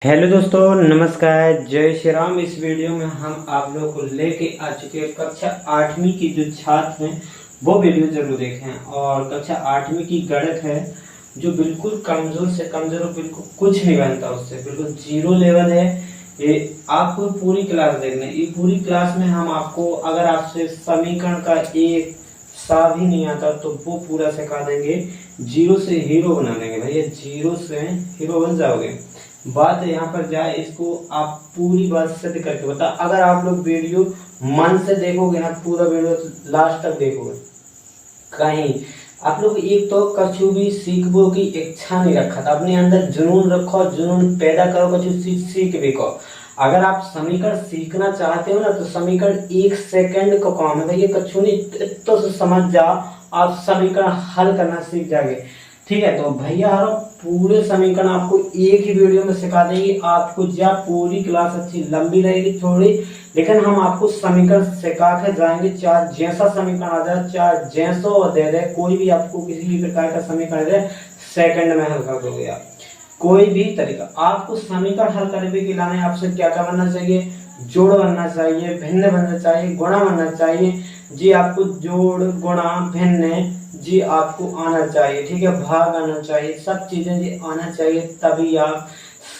Hello दोस्तों, नमस्कार, जय श्री राम। इस वीडियो में हम आप लोगों को लेके आ चुके हैं कक्षा 8वीं की जो छात्र हैं वो वीडियो जरूर देखें। और कक्षा 8वीं की गणित है जो बिल्कुल कमजोर से कमजोर, बिल्कुल कुछ नहीं बनता उससे, बिल्कुल जीरो लेवल है। ये आपको पूरी क्लास देखना है। ये पूरी क्लास में हम आपको, अगर आपसे समीकरण का एक सा भी नहीं आता तो वो पूरा सिखा देंगे। जीरो से हीरो बना देंगे भैया, जीरो से हीरो बन जाओगे। बात यहाँ पर जाए, इसको आप पूरी बात सिद्ध करके बता। अगर आप लोग वीडियो मन से देखोगे ना, पूरा वीडियो लास्ट तक देखोगे, कहीं आप लोग एक तो कछु भी सीखबो की इच्छा नहीं रखा था, अपने अंदर जुनून रखो, जुनून पैदा करो, कछु सीख भी को। अगर आप समीकरण सीखना चाहते हो ना तो समीकरण 1 सेकंड का काम है भैया, कछु नहीं तो से समझ जाओ, आप समीकरण हल करना सीख जाओगे। ठीक है, तो भैया हमारा पूरे समीकरण आपको एक ही वीडियो में सिखा देंगे। आपको जा पूरी क्लास अच्छी लंबी रहेगी थोड़ी, लेकिन हम आपको समीकरण सिखा के जाएंगे। चाहे जैसा समीकरण आ जाए, चाहे जैसो दे दे, कोई भी आपको किसी भी प्रकार का समीकरण दे, सेकंड में हल कर दोगे आप। कोई भी तरीका आपको समीकरण हल करने के लिए आपसे क्या क्या बनना चाहिए? जोड़ बनना चाहिए, भिन्न बनना चाहिए, गुणा बनना चाहिए। जी आपको जोड़, गुणा, भिन्न जी आपको आना चाहिए। ठीक है, भाग आना चाहिए, सब चीजें जी आना चाहिए, तभी आप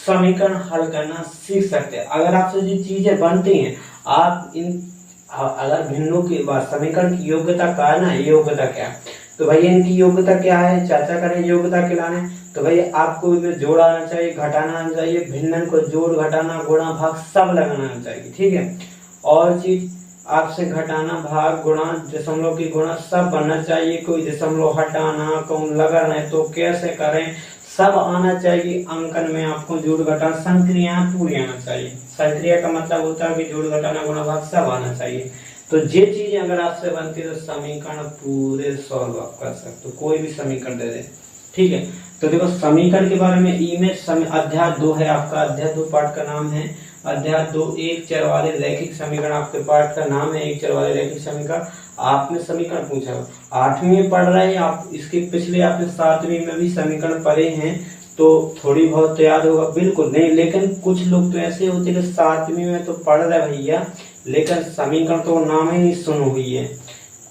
समीकरण हल करना सीख सकते हैं। अगर आपसे जो चीजें बनती हैं, आप इन अगर भिन्नों की बात, समीकरण की योग्यता का है ना, योग्यता क्या है, तो भाई इनकी योग्यता क्या है, चर्चा करें योग्यता के लाने। तो भाई आपको जोड़ आना चाहिए, घटाना आना चाहिए, भिन्न को जोड़, घटाना, गुणा, भाग सब लगाना आना चाहिए। ठीक है, और चीज आपसे घटाना, भाग, गुणा, दशमलव की गुणा सब बनना चाहिए। कोई दशमलव हटाना, कौन लगाना है तो कैसे करें, सब आना चाहिए। अंकन में आपको जोड़, घटाना, संक्रिया पूरी आना चाहिए। संक्रिया का मतलब होता है कि जोड़, घटाना, गुणा, भाग सब आना चाहिए। तो ये चीजें अगर आपसे बनती है तो समीकरण पूरे सॉल्व आप कर सकते हो, कोई भी समीकरण दे दे। ठीक है, तो देखो समीकरण के बारे में अध्याय 2 है आपका। अध्याय 2 पाठ का नाम है अध्याय 2, एक चर वाले रैखिक समीकरण। आपके पाठ का नाम है एक चर वाले रैखिक समीकरण। आपने समीकरण पूछा, 8वीं में पढ़ रहे हैं आप, इसके पिछले आपने 7वीं में भी समीकरण पढ़े हैं तो थोड़ी बहुत तो याद होगा। बिल्कुल नहीं, लेकिन कुछ लोग तो ऐसे होते हैं कि 7वीं में तो पढ़ रहे भैया, लेकिन समीकरण तो नाम ही नहीं सुनी हुई है।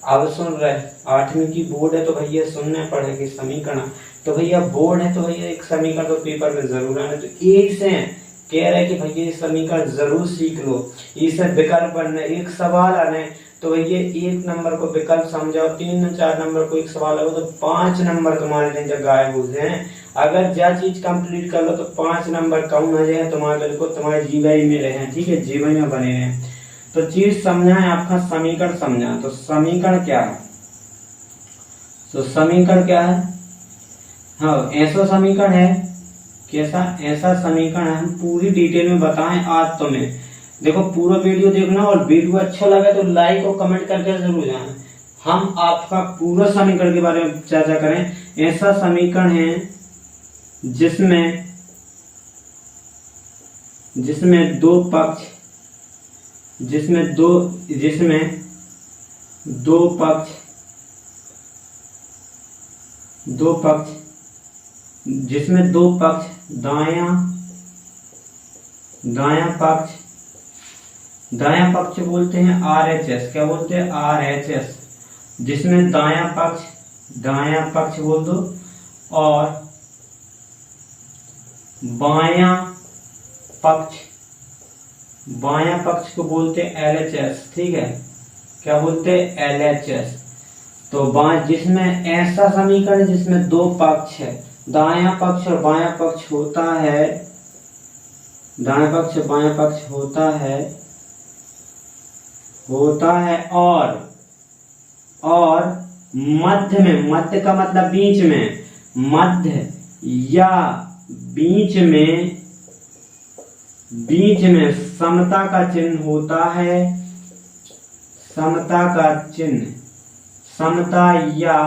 अब सुन रहे, 8वीं की बोर्ड है तो भैया सुनने पड़ेगी समीकरण। तो भैया बोर्ड है तो भैया एक समीकरण तो पेपर में जरूर आना। तो एक से कह रहे कि भैया ये समीकरण जरूर सीख लो, इसे विकल्प बनना, एक सवाल आने तो भैया 1 नंबर को विकल्प समझाओ, 3 4 नंबर को एक सवाल हो तो 5 नंबर तुम्हारे लिए गायब हो जाए। अगर जा चीज कंप्लीट कर लो तो 5 नंबर कम हो जाए तुम्हारे, बिल्कुल तुम्हारे जीवाई में रहे। ठीक है, जीवाई में बने रहे। तो चीज समझा है, आपका समीकरण समझा। तो समीकरण क्या है? तो समीकरण क्या है? हाँ, ऐसा समीकरण है। कैसा? ऐसा समीकरण है, हम पूरी डिटेल में बताएं आज तुम्हें। देखो पूरा वीडियो देखना, और वीडियो अच्छा लगे तो लाइक और कमेंट करके जरूर जाना। हम आपका पूरा समीकरण के बारे में चर्चा करें। ऐसा समीकरण है जिसमें जिसमें दो पक्ष जिसमें दो पक्ष जिसमें दो पक्ष दायां पक्ष बोलते हैं RHS। क्या बोलते हैं? RHS। जिसमें दायां पक्ष बोल दो, और बायां पक्ष को बोलते हैं LHS। ठीक है, क्या बोलते हैं? LHS। तो जिसमें ऐसा समीकरण जिसमें दो पक्ष है, दायां पक्ष और बायां पक्ष होता है, दायां पक्ष बायां पक्ष होता है, और मध्य का मतलब बीच में, मध्य या बीच में समता का चिन्ह होता है। समता का चिन्ह, समता या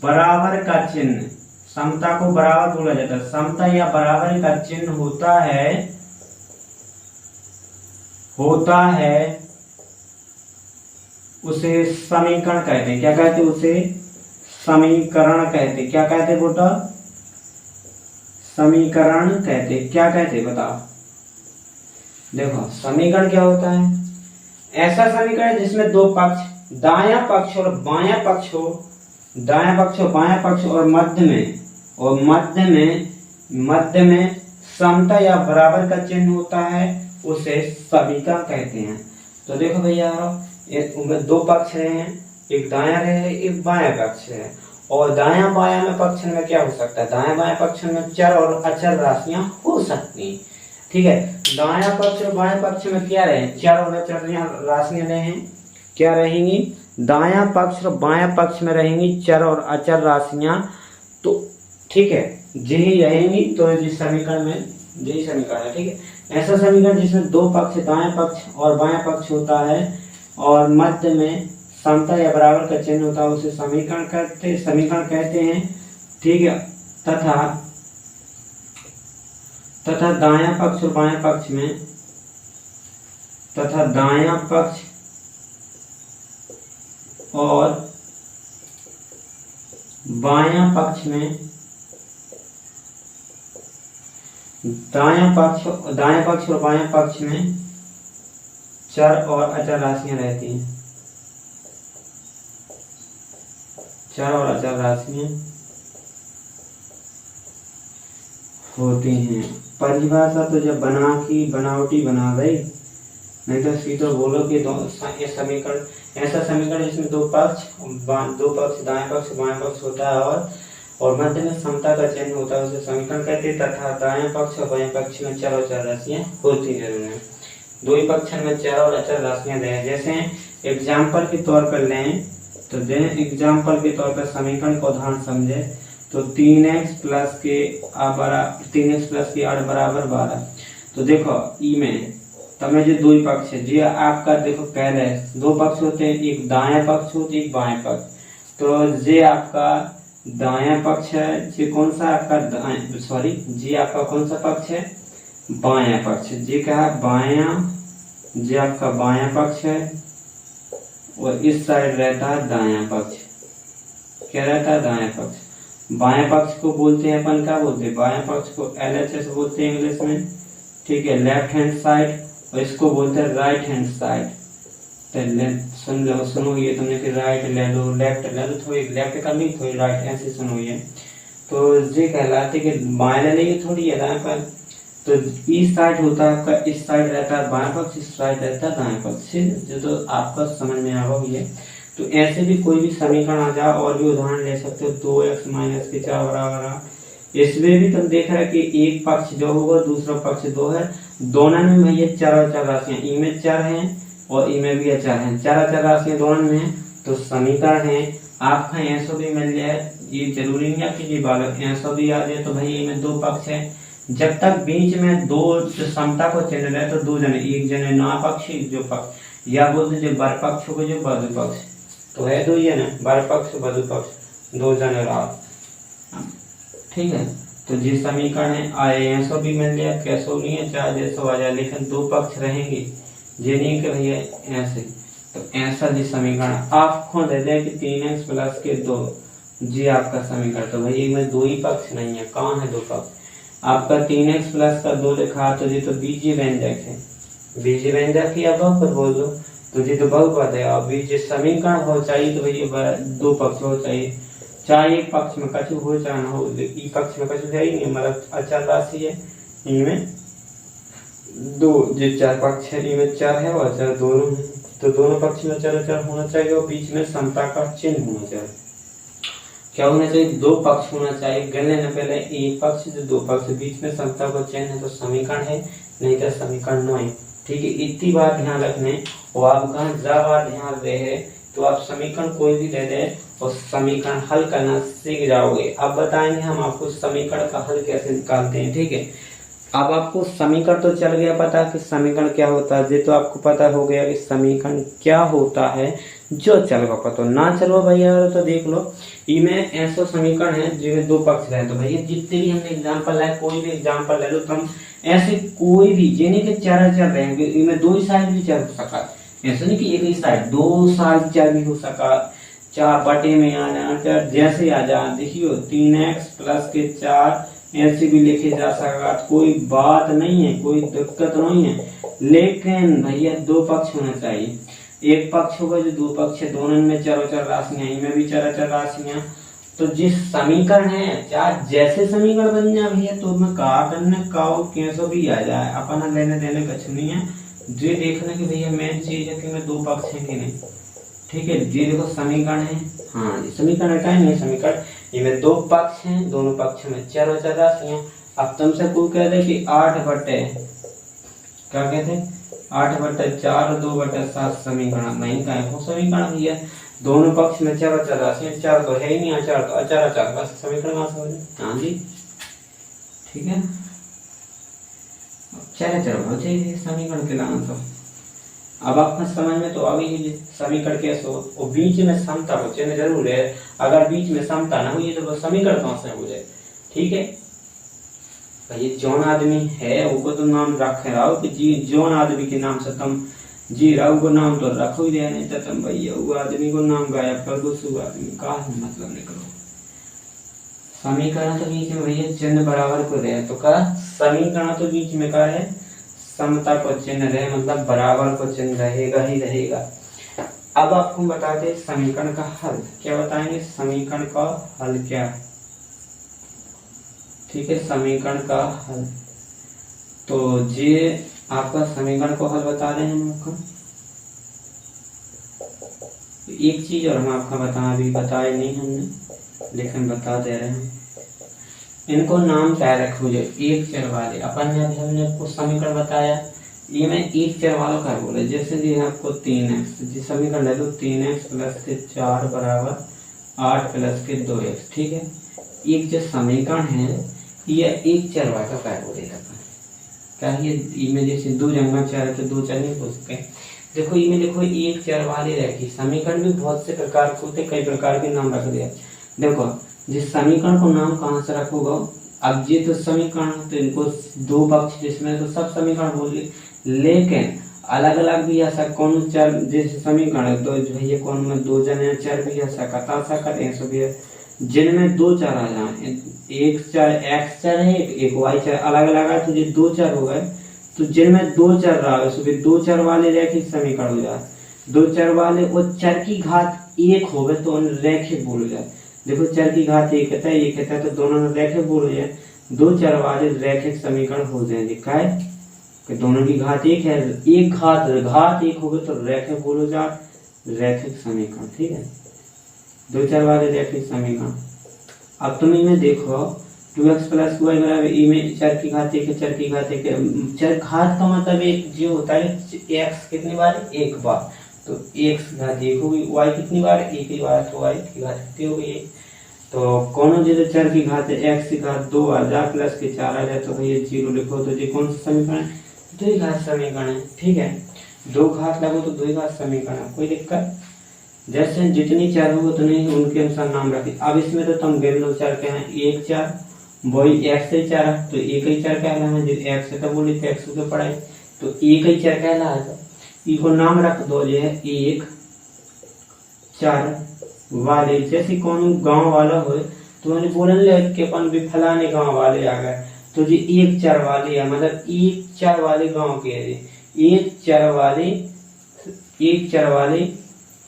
बराबर का चिन्ह, समता को बराबर बोला जाता है, समता या बराबर का चिन्ह होता है उसे समीकरण कहते हैं। क्या कहते हैं? उसे समीकरण कहते हैं। क्या कहते हैं बेटा? समीकरण कहते, क्या कहते बताओ। देखो समीकरण क्या होता है, ऐसा समीकरण जिसमें दो पक्ष, दायां पक्ष और बायां पक्ष हो, दायां पक्ष और बायां पक्ष और मध्य में समता या बराबर का चिन्ह होता है, उसे समीकरण कहते हैं। तो देखो भैया उनमें दो पक्ष रहे हैं, एक दायां रहे एक बायां पक्ष है, और दायां बायां में पक्ष में क्या हो सकता है, दायां बायां पक्ष में चर और अचर राशियां हो सकती हैं। ठीक है, दायां पक्ष और बायां पक्ष में क्या रहे, चर और अचर राशियां रहे हैं, क्या रहेंगी, दायां पक्ष और बायां पक्ष में रहेंगी चर और अचर राशियां। तो ठीक है, यही रहेंगी, तो इस समीकरण में यही समीकरण है। ठीक है, ऐसा समीकरण जिसमें दो पक्ष, दायां पक्ष और बायां पक्ष होता है और मध्य में समता या बराबर का चिन्ह होता है, उसे समीकरण कहते हैं। ठीक है, तथा दायां पक्ष और बायां पक्ष में, तथा दायां पक्ष और बायां पक्ष में, दायां पक्ष और बायां पक्ष में चर और अचर राशियां रहती हैं, चर और अचर राशियां होती हैं। परिभाषा तो जब बनावटी बना गई, नहीं तो सीधे बोलो कि ये समीकरण, ऐसा समीकरण जिसमें दो पक्ष दाएं पक्ष बाएं पक्ष होता है और मध्य में समता का चिन्ह होता है, उसे समीकरण कहते हैं। तथा दाएं पक्ष और बाएं पक्ष में चर और अचर राशियां होती जरूर है। दो ही पक्ष में चर और अचर राशियां दें, जैसे एग्जाम्पल के तौर पर लें, तो एग्जाम्पल के तौर पर समीकरण को उदाहरण समझे, तो 3x प्लस के 8 बराबर 12। तो देखो ई में तमें जो दो ही पक्ष है जी, आपका देखो पहले दो पक्ष होते हैं, एक दायां पक्ष होता है एक बायां पक्ष। तो ये आपका दायां पक्ष है, जी कौन सा आपका जी आपका कौन सा पक्ष है, बायां पक्ष। जी क्या है, बायां, जी आपका बायां पक्ष है, और इस साइड रहता है दायां पक्ष। क्या रहता है, दायां पक्ष। बाएं पक्ष को बोलते हैं अपन, क्या बोलते हैं, बाएं पक्ष को LHS बोलते हैं इंग्लिश में। ठीक है, लेफ्ट हैंड साइड, और इसको बोलते हैं राइट हैंड साइड। तो सुनो ये तुमने कि राइट ले लो, लेफ्ट ले लो, थोड़ी लेफ्ट कर ली थोड़ी राइट, ऐसे सुनो ये। तो ये कहलाते कि बाएं ले लेंगे थोड़ी दाएं पर। तो इस साइड होता है आपका, इस साइड रहता है बाएं पक्ष, इस साइड रहता है दाएं पक्ष, जो तो आपका समझ में आ रहा है। तो ऐसे भी कोई भी समीकरण आ जाए, और भी उदाहरण ले सकते हो, 2x माइनस के 4 बराबर। इसमें भी तुम देख रहे कि एक पक्ष जो होगा दूसरा पक्ष 2 है, दोनों में भैया चर और अचर राशियां, ई में चर है और ई में भी अचर है, चर अचर राशियां दोनों में है, तो समीकरण है आपका ऐसा भी मिल जाए। ये जरूरी नहीं है कि बालक ऐसा भी आ जाए, तो भाई इनमें दो पक्ष है, जब तक बीच में दो समता को चिन्ह रहे, तो दो जने, एक जने ना पक्ष एक जो पक्ष, या बोलते जो बर पक्ष होगा जो बधु पक्ष, तो है दो ही है ना, बर पक्ष बधु पक्ष, दो जने रहा। ठीक है, तो जिस समीकरण है आए ऐसा भी मिल जाए, कैसो नहीं है चाहे जैसो आ जाए, लेकिन दो पक्ष रहेंगे, ये नहीं कि भैया ऐसे। तो ऐसा जिस समीकरण आप खुद दे दें कि 3x प्लस के 2, जी आपका समीकरण। तो भाई में दो ही पक्ष नहीं है, कहाँ है दो पक्ष, आपका 3x प्लस का 2 लिखा, तो जी तो बीजीय व्यंजक है, बीजीय व्यंजक ही आप पर बोल दो, तो जी तो बहुपद है। और बीजीय समीकरण हो चाहिए तो भैया दो पक्ष हो चाहिए, चाहे एक पक्ष में कछु हो चाहे ना हो, ई पक्ष में कछु है ही नहीं, मतलब अचर राशि है, इनमें दो जो चार पक्ष है, इनमें चार है और अचर दोनों है, तो दोनों पक्ष में चर अचर होना चाहिए और बीच में समता का चिन्ह होना चाहिए। क्या होना चाहिए, दो पक्ष होना चाहिए, गणने न पहले एक पक्ष जो दो पक्ष बीच में समता का चिन्ह है, तो समीकरण है, नहीं तो समीकरण नहीं। ठीक है, इतनी बात ध्यान रखने, और आप कहा ज्यादा बात ध्यान रहे, तो आप समीकरण कोई भी दे दे और समीकरण हल करना सीख जाओगे। अब बताएंगे हम आपको समीकरण का हल कैसे निकालते हैं। ठीक है, अब आपको समीकरण तो चल गया पता कि समीकरण क्या होता है, ये तो आपको पता हो गया कि समीकरण क्या होता है, जो चल गया पता ना चलो भैया तो देख लो, इनमें ऐसा समीकरण है जिसमें दो पक्ष रहे, तो भैया जितने भी हमने एग्जाम्पल लाए, कोई भी एग्जाम्पल ले लो तुम, ऐसे कोई भी जिन्हें के चार चल रहेंगे, इनमें दो ही साइड भी चल सका, ऐसा नहीं कि एक ही साइड, दो साइड चल भी हो सका, चार बटे में आ जाए, जैसे आ जाए, देखियो 3x प्लस के 4 ऐसे भी लिखे जा सकता, कोई बात नहीं है, कोई दिक्कत नहीं है। लेकिन भैया दो पक्ष होना चाहिए, एक पक्ष होगा जो दो पक्ष है, दोनों में चर अचर राशियां, इनमें भी चर अचर राशियां। तो जिस समीकरण है चाहे जैसे समीकरण बन जाए भैया, तो मैं कहा करने का कैसो भी आ जाए, अपना लेने देने कुछ नहीं है। ये देखना कि भैया मेन चीज है कि मैं दो पक्ष है कि नहीं। ठीक है, ये देखो समीकरण है, हाँ ये समीकरण है, नहीं समीकरण इनमें दो पक्ष हैं, दोनों पक्ष में चर अचर राशियां। अब तुमसे कोई कह दे कि 8/, क्या कहते हैं 8/4 2/7 समीकरण, नहीं का है वो समीकरण भैया, दोनों पक्ष में चर अचर राशियां, चर तो है ही नहीं, अचर तो अचर अचर बस समीकरण कहां से हो जाए। हाँ जी ठीक है, चर अचर हो चाहिए समीकरण के लाना। तो अब आपका समझ में तो आ गई समीकरण कैसे हो, और बीच में समता हो चाहिए जरूर है, अगर बीच में समता ना हुई तो समीकरण कहां से हो जाए। ठीक है भाई, जौन आदमी है वो तो नाम रखे रहो कि जी जौन आदमी के नाम से तुम जी राव को नाम तो रखो ही रहे, नहीं तो तुम भैया वो आदमी को नाम गायब कर दो, सु आदमी का मतलब निकलो। समीकरण तो बीच में भैया चिन्ह बराबर को रहे, तो का समीकरण तो बीच में का है समता को चिन्ह रहे, मतलब बराबर को चिन्ह रहेगा ही रहेगा। अब आपको बताते समीकरण का हल, क्या बताएंगे समीकरण का हल क्या है। ठीक है, समीकरण का हल, तो ये आपका समीकरण को हल बता रहे हैं हम आपका। एक चीज और हम आपका अभी बताए नहीं हमने, लेकिन बता दे रहे हैं, इनको नाम क्या रखो जो एक चर वाले, अपन ने अभी हमने आपको समीकरण बताया, ये मैं एक चर वालों का बोले, जैसे दिए आपको 3x, जिस समीकरण ले लो 3x + 4 = 8 + 2x। ठीक है, एक जो समीकरण है ये एक चर वाला का बोलेगा, क्या ये इमें जैसे दो जंगल चर है तो दो चर नहीं हो सकते। देखो इमें देखो एक चर वाले रखी, समीकरण भी बहुत से प्रकार के होते, कई प्रकार के नाम रख दिया। देखो जिस समीकरण को नाम कहाँ से रखोगा, अब ये तो समीकरण तो इनको दो पक्ष जिसमें तो सब समीकरण बोल गए, लेकिन अलग अलग भी ऐसा कौन चर जैसे समीकरण दो भैया कौन में दो जने चर भी ऐसा कता सकते हैं सभी, जिनमें दो चर आ जाए, एक चर एक्स चर है एक वाई चर, अलग अलग है तो ये दो चर हो गए, तो जिनमें दो चर रहा सुबह दो चर वाले रैखिक समीकरण हो जाए, दो चर वाले वो चर की घात एक हो गए तो रैखिक बोल जाए। देखो चर की घात एक है तो दोनों में रैखिक बोल जाए, दो चर वाले रैखिक समीकरण हो जाएंगे, क्या है कि दोनों की घात एक है, एक घात एक हो गए तो रैखिक बोलो जा रैखिक समीकरण। ठीक है, दो चर वाले रैखिक समीकरण। अब तुम इनमें देखो 2x + y = इमें चर की घात एक है, चर की घात एक है, चर घात का मतलब एक जो होता है x कितनी बार एक बार, तो x घात एक होगी, y कितनी बार एक ही बार, तो y की घात कितनी हो गई। तो कौन जो चर की घात है x की घात 2 आ जाए प्लस के 4 आ जाए तो भैया 0 लिखो, तो ये कौन सा समीकरण है, द्विघात समीकरण है। ठीक है, दो घात लगो तो द्विघात समीकरण है, कोई दिक्कत। जैसे जितनी चर हो उतने ही उनके अनुसार नाम रखे। अब इसमें तो तुम गिन लो चर क्या है, एक चर वही एक्स से चर है तो एक ही चर कहलाना है, एक्स से तो बोली एक्स के पढ़ाई तो एक ही चर कहला है, तो इको नाम रख दो ये है एक चर वाले। जैसे कौन गांव वाला हो तो मैंने बोलन ले कि अपन भी फलाने गांव वाले आ गए, तो जी एक चर वाले है, मतलब एक चर वाले गांव के है, एक चर वाले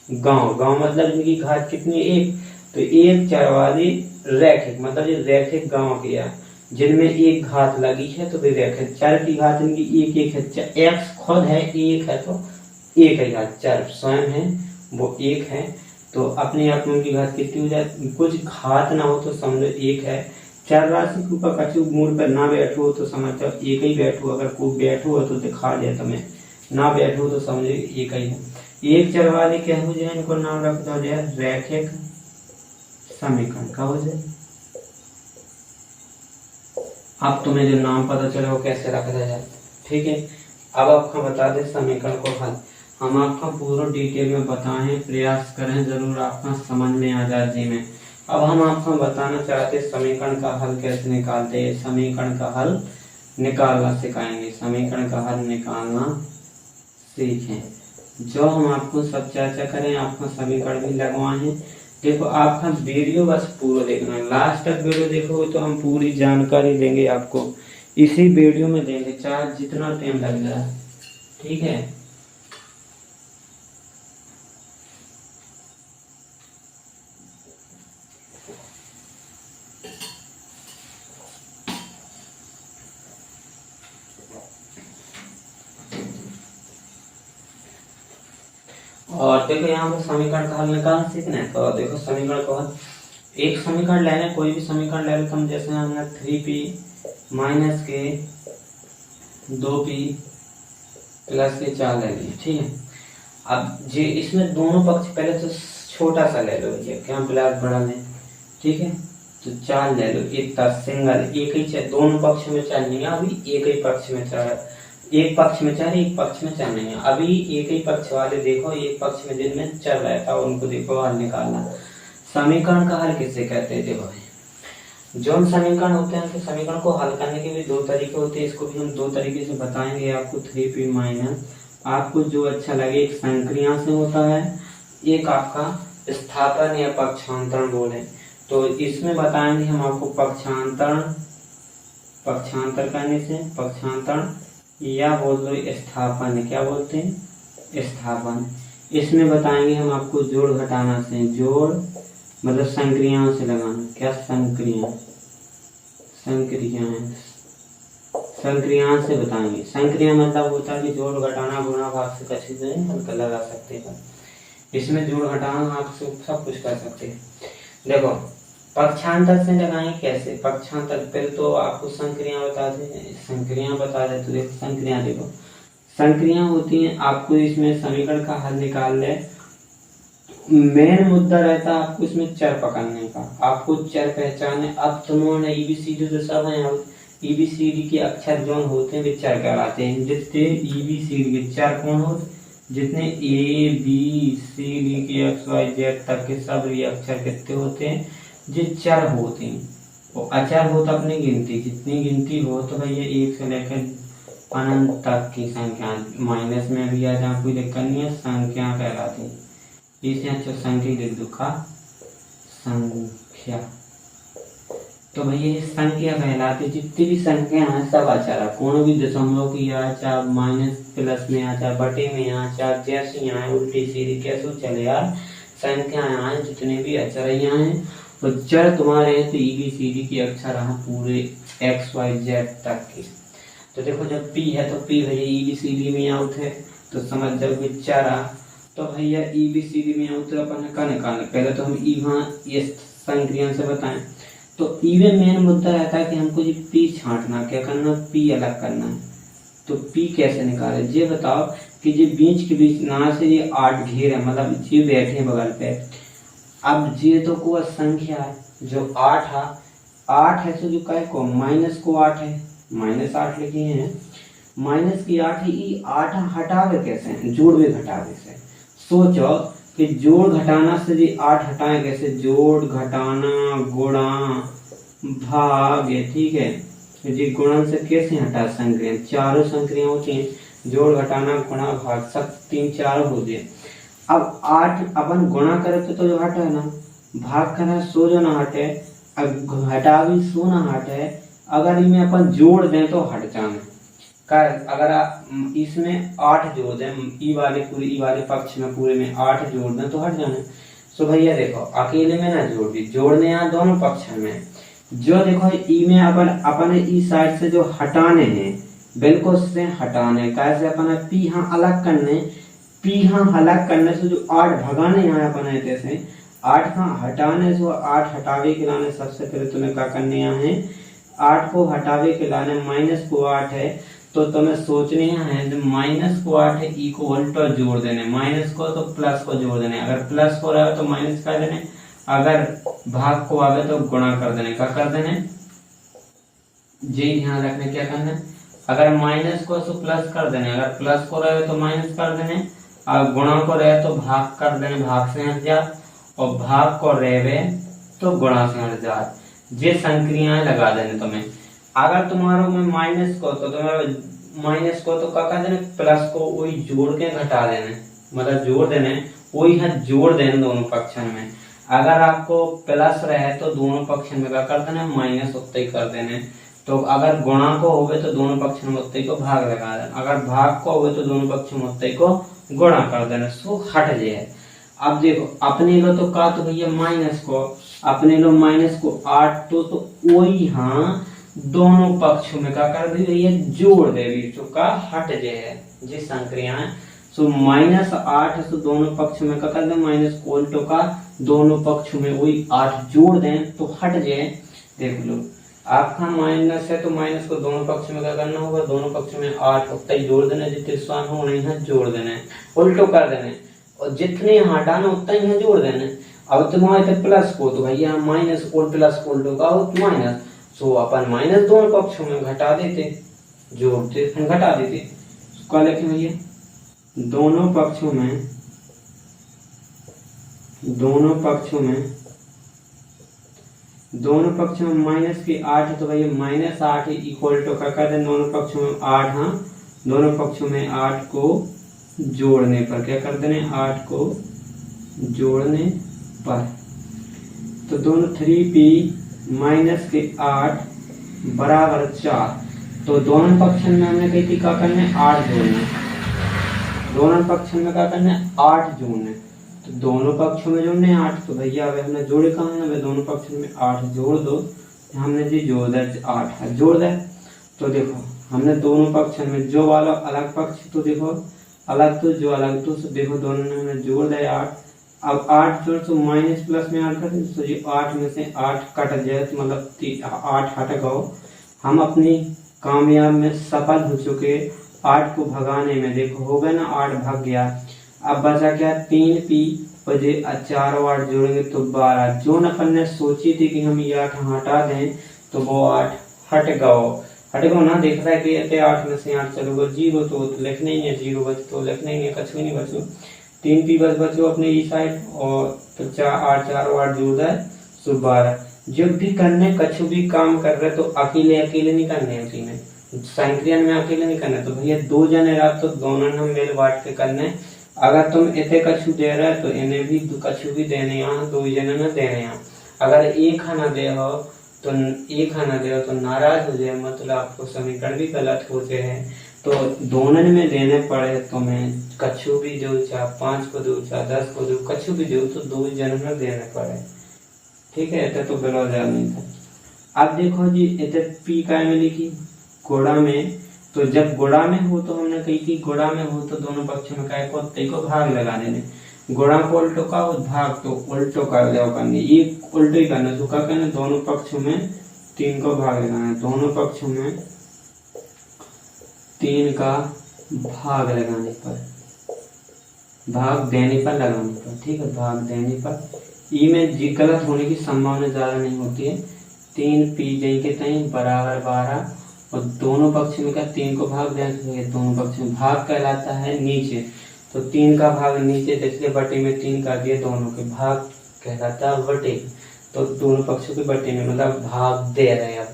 गांव मतलब इनकी घात कितनी एक, तो एक चर वाले रैखिक मतलब ये रैखिक गांव किया जिनमें एक घात लगी है तो वे रैखिक, चर की घात इनकी एक है, एक्स खुद है एक है तो एक ही घात, चर स्वयं है वो एक है तो अपने आप में उनकी घात कितनी हो जाए, कुछ घात ना हो तो समझो एक है। चर राशि के ऊपर कछु मूल पर ना बैठो तो समझो एक ही बैठो, अगर कोई बैठो तो दिखा दिया तुम्हें, ना बैठो तो समझो एक ही है। एक चर वाले क्या हो जाए, इनको नाम रख दो जाए रैखिक समीकरण का हो जाए। अब तुम्हें जो नाम पता चले वो कैसे रखा जाए। ठीक है, अब आपको बता दे समीकरण को हल, हम आपका पूरा डिटेल में बताएं, प्रयास करें जरूर आपका समझ में आ जाए जी में। अब हम आपको बताना चाहते समीकरण का हल कैसे निकालते हैं, समीकरण का हल निकालना सिखाएंगे, समीकरण का हल निकालना सीखें। जो हम आपको सब चर्चा करें, आपको समीकरण भी लगवाए हैं, देखो आपका वीडियो बस पूरा देखना, लास्ट तक वीडियो देखोगे तो हम पूरी जानकारी देंगे आपको, इसी वीडियो में देंगे, चाहे जितना टाइम लग जाए, ठीक है। और देखो यहाँ पर समीकरण का हल निकालना सीखना है, तो देखो समीकरण का हल, एक समीकरण लेना है, कोई भी समीकरण ले लो तुम, जैसे हमने 3p माइनस के 2p प्लस के 4 ले लिए, ठीक है। अब जे इसमें दोनों पक्ष पहले तो छोटा सा ले लो, ये क्या प्लस बड़ा लें, ठीक है। तो 4 ले लो, एक सिंगल, एक ही, दोनों पक्ष में 4 नहीं है, अभी एक ही पक्ष में 4, एक पक्ष में 4, एक पक्ष में 4 नहीं है, अभी एक ही पक्ष वाले देखो, एक पक्ष में जिनमें 4 रहता है उनको देखो हल निकालना। समीकरण का हल किसे कहते हैं, देखो जो समीकरण होते हैं तो समीकरण को हल करने के भी 2 तरीके होते हैं, इसको भी हम 2 तरीके से बताएंगे आपको। 3p माइनस आपको जो अच्छा लगे, एक संक्रिया से होता है, एक आपका स्थापन या पक्षांतरण बोले, तो इसमें बताएंगे हम आपको पक्षांतर करने से, पक्षांतरण या बोल दो स्थापन, क्या बोलते हैं स्थापन। इसमें बताएंगे हम आपको जोड़ घटाना से, जोड़ मतलब संक्रियाओं से लगाना, क्या संक्रिया, संक्रिया से बताएंगे। संक्रिया मतलब होता है कि जोड़ घटाना गुणा भाग से कसी से हल लगा सकते हैं, इसमें जोड़ घटाना भाग से सब कुछ कर सकते हैं। देखो पक्षांतर से लगाएं कैसे, पक्षांतर पहले तो आपको संक्रिया बता दें, संक्रिया बता दे, तो देखो संक्रिया, देखो संक्रिया होती है, आपको इसमें समीकरण का हल निकाल ले, मेन मुद्दा रहता है आपको इसमें चर पकड़ने का, आपको चर पहचाने। अब तुमने EBCD तो सब है, EBCD के अक्षर जो होते हैं वे चर कहलाते हैं, जितने EBCD के चर कौन होते, जितने ABCD के XYZ तक के सब ये अक्षर कितने होते हैं, जो चर होते हैं। वो अचर होता अपनी गिनती, जितनी गिनती हो, तो भैया 1 से लेकर अनंत तक की संख्या, माइनस में भी आ जाए कोई दिक्कत नहीं है, संख्या कहलाती है। इसे अच्छा संख्या लिख दो का संख्या, तो भैया संख्या कहलाती, जितनी भी संख्या है सब अचर है, कौन भी दशमलव की आ, चाहे माइनस प्लस में आ, चाहे बटे में आ, चाहे जैसी आए उल्टी सीधी कैसे चले यार, संख्या आए जितने भी अचर यहाँ हैं, तो चर तुम्हारे हैं तो EBCD के अक्षर हैं पूरे XYZ तक के। तो देखो जब P है तो P भैया EBCD में आउट है, तो समझ जाओ कि चर आ, तो भैया EBCD में आउट अपन का निकालना, पहले तो हम ये संक्रिया से बताएं, तो ई में मेन मुद्दा रहता है कि हमको ये P छांटना, क्या करना, P अलग करना है। तो P कैसे निकाले, ये बताओ कि ये बीच के बीच ना से ये 8 घेर है, मतलब ये बैठे हैं बगल पे। अब ये तो कोई संख्या है जो 8 है, तो जो क्या को माइनस को 8 है, -8 लिखे हैं, माइनस की 8 है, ये 8 हटावे कैसे, जोड़वे घटावे से। सोचो कि जोड़ घटाना से ये 8 हटाए कैसे, जोड़ घटाना गुणा भाग, ठीक है, जी गुणन से कैसे हटा, संक्रिया, चारों संक्रिया होती हैं, जोड़ घटाना गुणा भाग, सब 3 4 हो गए। अब 8 अपन गुणा करे तो जो हट है ना, भाग करे सो जो ना हटे, अब हटा भी सो ना हटे, अगर इनमें अपन जोड़ दें तो हट जाना का, अगर इसमें 8 जोड़ दें, ई वाले पक्ष में पूरे में 8 जोड़ दें तो हट जाना। सो भैया देखो अकेले में ना जोड़ने यहाँ दोनों पक्ष में, जो देखो ई में अपन ई साइड से जो हटाने हैं, बिल्कुल से हटाने कैसे, अपन P यहाँ अलग करने, P यहाँ अलग करने से जो 8 भगाने यहाँ अपन जैसे 8 यहाँ हटाने से 8 हटावे के लाने, सबसे पहले तुम्हें क्या करने यहाँ है, 8 को हटावे के लाने, माइनस को 8 है, तो तुम्हें सोचने है जो माइनस को 8 है, ई को उल्टा जोड़ देने, माइनस को तो प्लस को जोड़ देने, अगर प्लस हो रहा है तो माइनस कर देने, अगर भाग को आवे तो गुणा कर देने, क्या कर देने, जी ध्यान रखने क्या करना, अगर माइनस को तो प्लस कर देने, अगर प्लस को रहे तो माइनस कर देने, और गुणा को रहे तो भाग कर देने, भाग से हट जा, और भाग को रहे तो गुणा से हट जा, ये संक्रियाएं लगा देने तुम्हें। अगर तुम्हारे में माइनस को तो क्या कर देने, प्लस को वही जोड़ के घटा देने, मतलब जोड़ देने, वही है जोड़ देने दोनों पक्षों में। अगर आपको प्लस रहे तो दोनों पक्ष में क्या कर देना, माइनस उतना ही कर देने। तो अगर गुणा को हो गए तो दोनों पक्ष में उतना ही को भाग लगा देना, अगर भाग को हो गए तो दोनों पक्ष में उतना ही को गुणा कर देना। सो हट जाए। अब देखो अपने लो तो का तो भैया माइनस को, अपने लो माइनस को 8 तो वही हाँ दोनों पक्षों में क्या कर दी भैया जोड़ दे भी, तो का हट जाए जी संक्रिया है। सो -8 तो दोनों पक्ष में क्या कर दे माइनस कोल तो का दोनों पक्षों में वही 8 जोड़ दें तो हट जाए। देख लो आपका माइनस है तो माइनस को दोनों पक्ष में क्या करना होगा, दोनों पक्ष में 8 उतना ही जोड़ देना, जितने स्वान हो यहाँ जोड़ देना है, उल्टो कर देना है, और जितने हटाना उतना ही जोड़ देना है। अब तुम्हारे प्लस को तो भैया माइनस को प्लस उल्टो का माइनस, सो अपन माइनस दोनों पक्षों में घटा देते, जोड़ते फिर घटा देते। क्या लिखे भैया दोनों पक्षों में माइनस की 8 तो भैया -8 इक्वल टू क्या कर दें दोनों पक्षों में 8, हाँ दोनों पक्षों में 8 को जोड़ने पर क्या कर देने 8 को जोड़ने पर, तो दोनों 3p माइनस के 8 बराबर 4। तो दोनों पक्षों में हमने कही थी क्या करना है 8 जोड़ना, दोनों पक्षों में क्या करना है 8 जोड़ने। तो दोनों पक्षों में जोड़ने 8, तो भैया अब हमने जोड़े कहाँ है, दोनों पक्षों में 8 जोड़ दो, हमने जी जोड़ दिया 8 जोड़ दिया। तो देखो हमने दोनों पक्षों में जो वाला अलग पक्ष तो देखो अलग तो जो अलग तो देखो दोनों में हमने जोड़ दिया 8। अब 8 जोड़ तो माइनस प्लस में 8 कर दें, तो ये 8 में से 8 कट जाए तो मतलब 8 हट गओ। हम अपनी कामयाब में सफल हो चुके 8 को भगाने में, देखो हो गया ना 8 भाग गया। अब बचा क्या 3p और ये 4 और 8 जोड़ेंगे तो 12। जो अपन ने सोची थी कि हम ये 8 हटा दें तो वो 8 हट गओ ना, देख रहा है कि ये 8 में से 8 चलो 0 तो लिखना ही है, 0 बच तो लिखना ही है, कुछ भी नहीं बचो। 3p बचो अपने ई साइड, और तो 4 और 8 जोड़ है तो 12। जब भी करने कछु भी काम कर रहे तो अकेले नहीं करने हैं, उसी में संक्रियन में अकेले नहीं करना। तो भैया 2 जने रहा तो दोनों ने मेल बांट के करने। अगर तुम इतने कछु दे रहे तो इन्हें भी कछु भी देने यहाँ 2 जने न देने यहाँ। अगर एक खाना दे हो तो नाराज हो जाए, मतलब आपको समीकरण भी गलत हो जाए। तो दोनों में देने पड़े तुम्हें, कछु भी दो, चाहे 5 को दो, चाहे 10 को दो, कछु भी दो, तो 2 जन में देने पड़े। ठीक है, इतना तो गलत नहीं था। अब देखो जी इतने पी का में लिखी गोड़ा में, तो जब गोड़ा में हो तो हमने कही थी गोड़ा में हो तो दोनों पक्षों में काय को भाग लगा देने। गोड़ा को उल्टो का और भाग तो उल्टो कर जाओ करने, एक उल्टो ही करना। तो क्या करना दोनों पक्षों में 3 को भाग लगाना है, दोनों पक्षों में 3 का भाग लगाने पर, भाग देने पर लगाने पर, ठीक है भाग देने पर। ई में जी गलत होने की संभावना ज्यादा नहीं होती है। 3p के तई बराबर 12, और दोनों पक्ष में का 3 को भाग देना, दोनों पक्ष में भाग कहलाता है नीचे, तो 3 का भाग नीचे, इसलिए बटे में 3 कर दिए, दोनों के भाग कहलाता है बटे। तो दोनों पक्षों के बटे में मतलब भाग दे रहे हैं।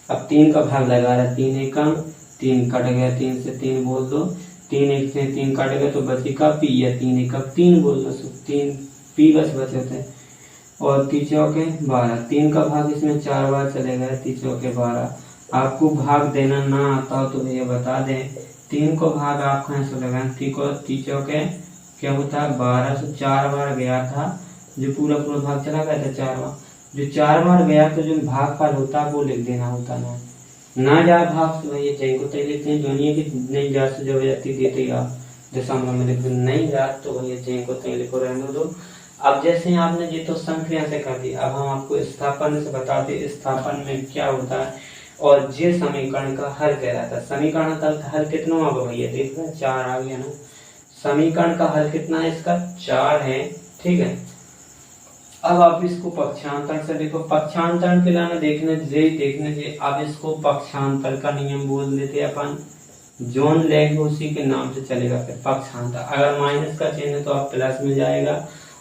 अब 3 का भाग लगा रहा है, 3 एक कम 3 कट गया, 3 से 3 बोल दो, 3 एक से 3 कट गया तो बची का p, या 3 एक का 3 बोल दो, 3p बस बचे थे। और 3 चौके 12, 3 का भाग इसमें 4 बार चलेगा, 3 चौके 12। आपको भाग देना ना आता हो तो भैया बता दें, 3 को भाग आप कहाँ से लगाएं, 3 चौके क्या होता है 12, से 4 बार गया था, जो पूरा भाग चला गया था 4 बार, जो 4 बार गया तो जो भाग पर होता है वो लिख देना होता ना जा भाग से भैया जय को तय लिखते हैं, दुनिया की नहीं जा से जब जाती देते आप दशमलव में लिख दो, नहीं जा तो भैया जय को तय लिखो रहने दो। अब जैसे आपने जी तो संख्या से कर दी, अब हम आपको स्थापन से बताते स्थापन में क्या होता है और ये समीकरण का हल कहलाता है। समीकरण का हल कितना होगा भैया देख रहे 4 आ गया ना, समीकरण का हल कितना है इसका 4 है, ठीक है। अब आप इसको पक्षांतर से देखो, पक्षांतर के लाना देखने से अब इसको पक्षांतर का नियम बोल देते अपन, जोन लेंगे उसी के नाम से चलेगा फिर पक्षांतर। अगर माइनस का चिन्ह है तो आप प्लस में जाएगा,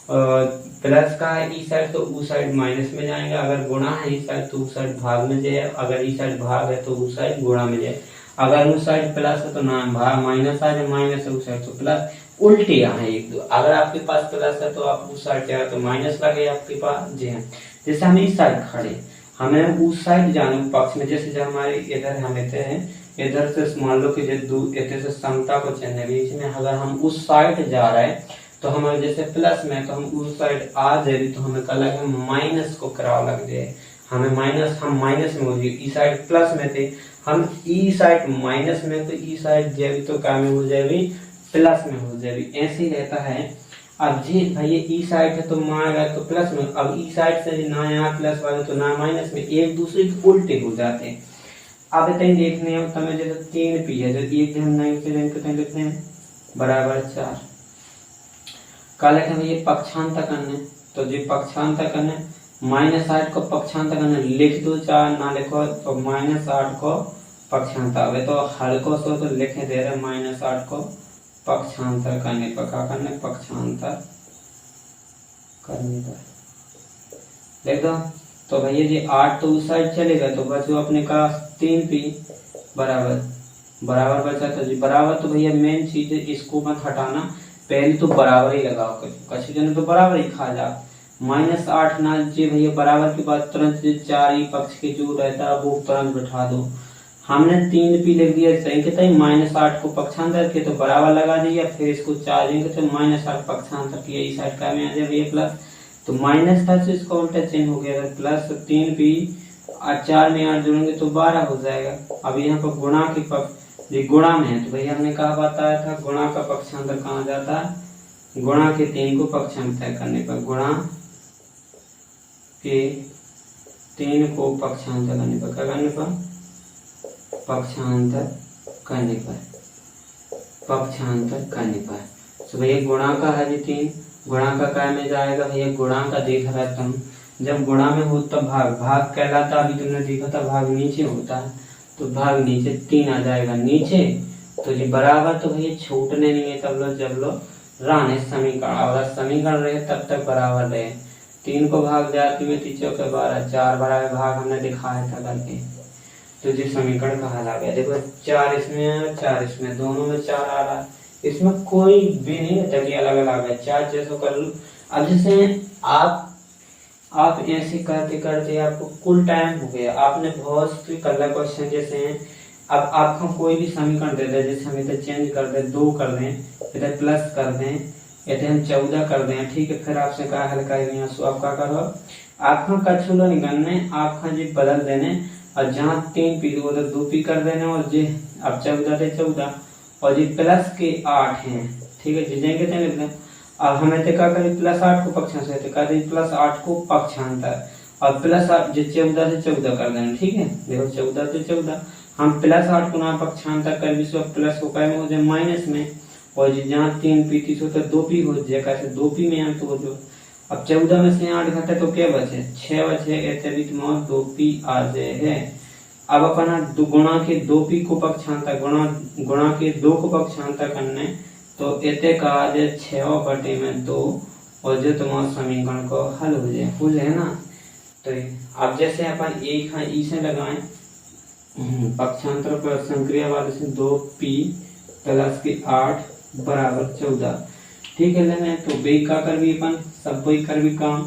और प्लस का है ई साइड तो ऊ साइड माइनस में जाएगा, अगर गुणा है ई साइड तो ऊ साइड भाग में जाए, अगर ई साइड भाग है तो ऊ साइड गुणा में जाए, अगर ऊ साइड प्लस है तो ना भाग माइनस आ जाए, माइनस है ऊ साइड तो प्लस, उल्टे आए एक दो। अगर आपके पास प्लस है तो आप उस साइड जाए तो माइनस लगे आपके पास। जी हाँ, जैसे हम इस साइड खड़े, हमें उस साइड जाने पक्ष में, जैसे जब हमारे इधर हम लेते हैं, इधर से मान लो कि इधर से समता को चिन्ह बीच में, अगर हम उस साइड जा रहे हैं तो हमारे जैसे प्लस में, तो हम उस साइड आ जाए तो हमें कल लगे माइनस को कराव लग जाए, हमें माइनस, हम माइनस में हो जाए, ई साइड प्लस में थे, हम ई साइड माइनस में, तो ई साइड जब तो क्या में हो जाएगी, प्लस में हो जाएगी। ऐसे ही रहता है। अब जी भाई ई साइड है तो माएगा तो प्लस में, अब ई साइड से ना यहाँ प्लस वाले तो ना माइनस में, एक दूसरे के उल्टे हो जाते हैं। अब इतने देखने हैं तमें जैसे 3p है, जो एक हम नहीं से लिखते हैं बराबर 4 का लिखे हैं ये पक्षांतर करने, तो जो पक्षांतर करने -8 को पक्षांतर करने लिख दो, 4 ना लिखो तो -8 को पक्षांतर। अब तो हल्को सो तो लिखे दे रहे -8 को पक्षांतर करने पर, क्या करने, पक्षांतर करने पर देख दो। तो भैया जी 8 तो उस साइड चलेगा तो बचो अपने का 3p बराबर बराबर बचा। तो जी बराबर, तो भैया मेन चीज है, इसको मत हटाना, पहले तो बराबर ही लगाओ, कछु जन तो बराबर ही खा जा। -8 ना जी भैया बराबर के बाद तुरंत 4 ही पक्ष के जो रहता है वो तुरंत बिठा दो। हमने 3p लिख दिया, सही कहता है, -8 को पक्षांतर के तो बराबर लगा दिया, फिर इसको 4 देंगे तो -8 पक्षांतर किया, इस साइड का में आ जाए ये प्लस, तो माइनस था तो इसका उल्टा चिन्ह हो गया प्लस 3p, और 4 में 8 जोड़ेंगे तो 12 हो जाएगा। अब यहाँ पर गुणा के पक्ष, ये गुणा में है तो भैया हमने कहा बताया था गुणा का पक्षांतर कहाँ जाता है, गुणा के 3 को पक्षांतर करने पर, गुणा के 3 को पक्षांतर करने पर, क्या करने पर, पक्षांतर करने पर, पक्षांतर करने पर। तो भैया गुणा का है जी 3, गुणा का काय में जाएगा भैया, गुणा का देख रहा तुम, जब गुणा में हो तब भाग, भाग कहलाता, अभी तुमने देखा था भाग नीचे होता है, तो भाग नीचे 3 आ जाएगा नीचे, तो जी बराबर, तो भैया छूटने नहीं है तब लो जब लो राने समीकरण, अगर समीकरण रहे तब तक बराबर रहे। 3 को भाग जाती में 3 चौके 12, 4 बराबर भाग हमने दिखाया था करके, तो जी समीकरण कहा जा गया। देखो 4 इसमें 4 इसमें, दोनों में 4 आ रहा है, इसमें कोई भी नहीं है कि अलग अलग है, 4 जैसे कर लो। अब जैसे आप ऐसे करते करते आपको कुल टाइम हो गया, आपने बहुत सी कलर क्वेश्चन जैसे हैं, अब आपको कोई भी समीकरण दे दे, जैसे हम इधर चेंज कर दें, 2 कर दें, इधर प्लस कर दें, इधर हम 14 कर दें, ठीक है, फिर आपसे कहा हल करेंगे, सो आप क्या करो, आपका कछुलो निकलने, आपका जी बदल देने, और जहाँ 3p उधर 2p कर देने, और जी अब 14 थे 14, और जी प्लस के 8 हैं, ठीक है, जिजेंगे तो लिख दें। अब हमें तो क्या करें, +8 को पक्षांतर तो कर दें +8 को पक्षांतर, और +8 जो 14 से 14 कर देना, ठीक है, देखो 14 से 14 हम +8 को ना पक्षांतर कर भी सो प्लस को काय में हो जाए माइनस में, और जहाँ 3p थी तो 2p हो जाए, कैसे 2p में हम तो जो, अब 14 में से 8 घटे तो क्या बचे, 6 बचे, ऐसे भी तुम्हारा 2p आ जाए है। अब अपना गुणा के 2p को पक्षांतर, गुणा के 2 को पक्षांतर करने, तो इतने का आ जाए 6/2, और जो तुम्हारा समीकरण को हल हो जाए ना। तो अब जैसे अपन एक ई से लगाएं पक्षांतर पर संक्रिया वाले से 2p + के 8 बराबर 14, ठीक है, लेने तो बे का कर भी अपन सब कोई कर भी काम,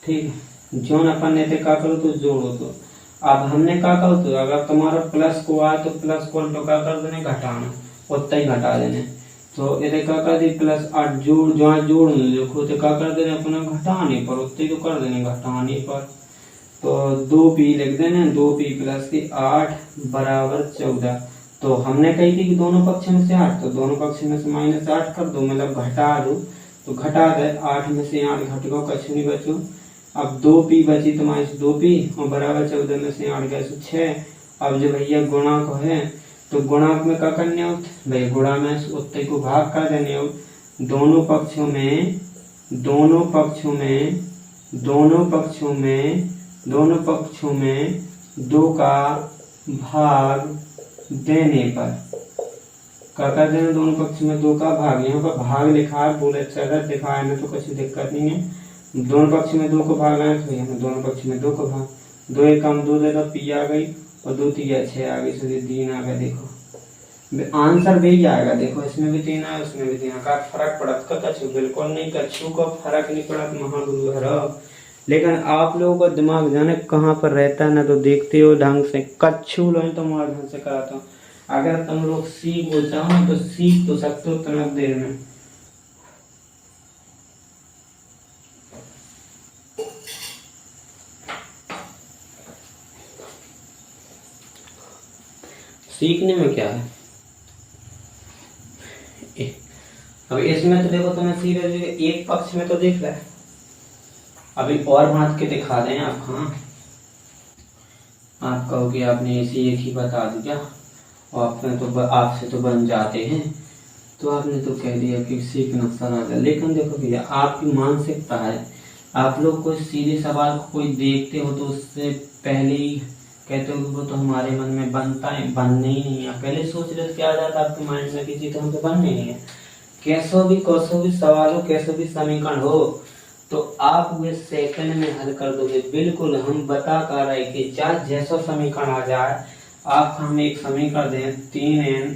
ठीक है, जोन अपन ने का करो तो जोड़ो, तो अब हमने का करो, तो अगर तुम्हारा प्लस को आए तो प्लस को तो क्या कर देने, घटाना, उतना ही घटा देने, तो ये का कर दी +8 जोड़, जहाँ जोड़ देखो तो क्या कर देने अपना घटाने पर, उतने तो कर देने घटाने पर, तो 2p लिख देने, 2p + के 8 बराबर 14। तो हमने कही थी कि दोनों पक्ष में से 8, तो दोनों पक्ष में से -8 कर दो, मतलब घटा दो, तो घटा दे 8 में से 8 घट गो, कछु नहीं बचो। अब 2p बची तो -2p, और बराबर 14 में से 8 गए तो 6। अब जो भैया गुणा को है तो गुणांक में क्या करने हो भाई, गुणा में उत्तर को भाग कर देने हो, दोनों पक्षों में 2 का भाग देने पर, क्या कर देना, दोनों पक्ष में 2 का भाग, यहाँ पर भाग लिखा है, बोले चलत दिखा है तो कुछ दिक्कत नहीं है, दोनों पक्ष में 2 को भाग आए तो यहाँ दोनों पक्ष में 2 को भाग, 2 1 कम 2 दे दो, p आ गई, और 2 3 6 आ गई, सीधे 3 आ गया, देखो आंसर भी जाएगा। देखो इसमें भी 3 है, उसमें भी 3 है, का फर्क पड़त का कछु बिल्कुल नहीं, कछु का फर्क नहीं पड़त महागुरु हर। लेकिन आप लोगों का दिमाग जाने कहाँ पर रहता है ना, तो देखते हो ढंग से कछु लो तो मैं ढंग से कराता हूँ। अगर तुम लोग सीख हो चाहो ना तो सीख तो सकते हो तुरंत देर में। सीखने में क्या है, अब इसमें तो देखो तुम्हें सीधे एक पक्ष में तो देख रहा है, अभी और बांट के दिखा दें आप। हाँ आप कहोगे आपने इसे एक ही बता दिया और आपने तो आपसे तो बन जाते हैं, तो आपने तो कह दिया कि सीखना सरल है। लेकिन देखो भैया आपकी मानसिकता है, आप लोग कोई सीधे सवाल को कोई देखते हो तो उससे पहले ही कहते हो वो तो हमारे मन में बनता है, बनने ही नहीं है। पहले सोच रहे क्या आ जाता है आपके माइंड में कि जी तो हमको बनने नहीं है। कैसो भी सवाल हो, कैसो भी समीकरण हो, तो आप वे सेकंड में हल कर दोगे। बिल्कुल हम बता कर रहे कि चाहे जैसा समीकरण आ जाए, आप हमें एक समीकरण दें 3n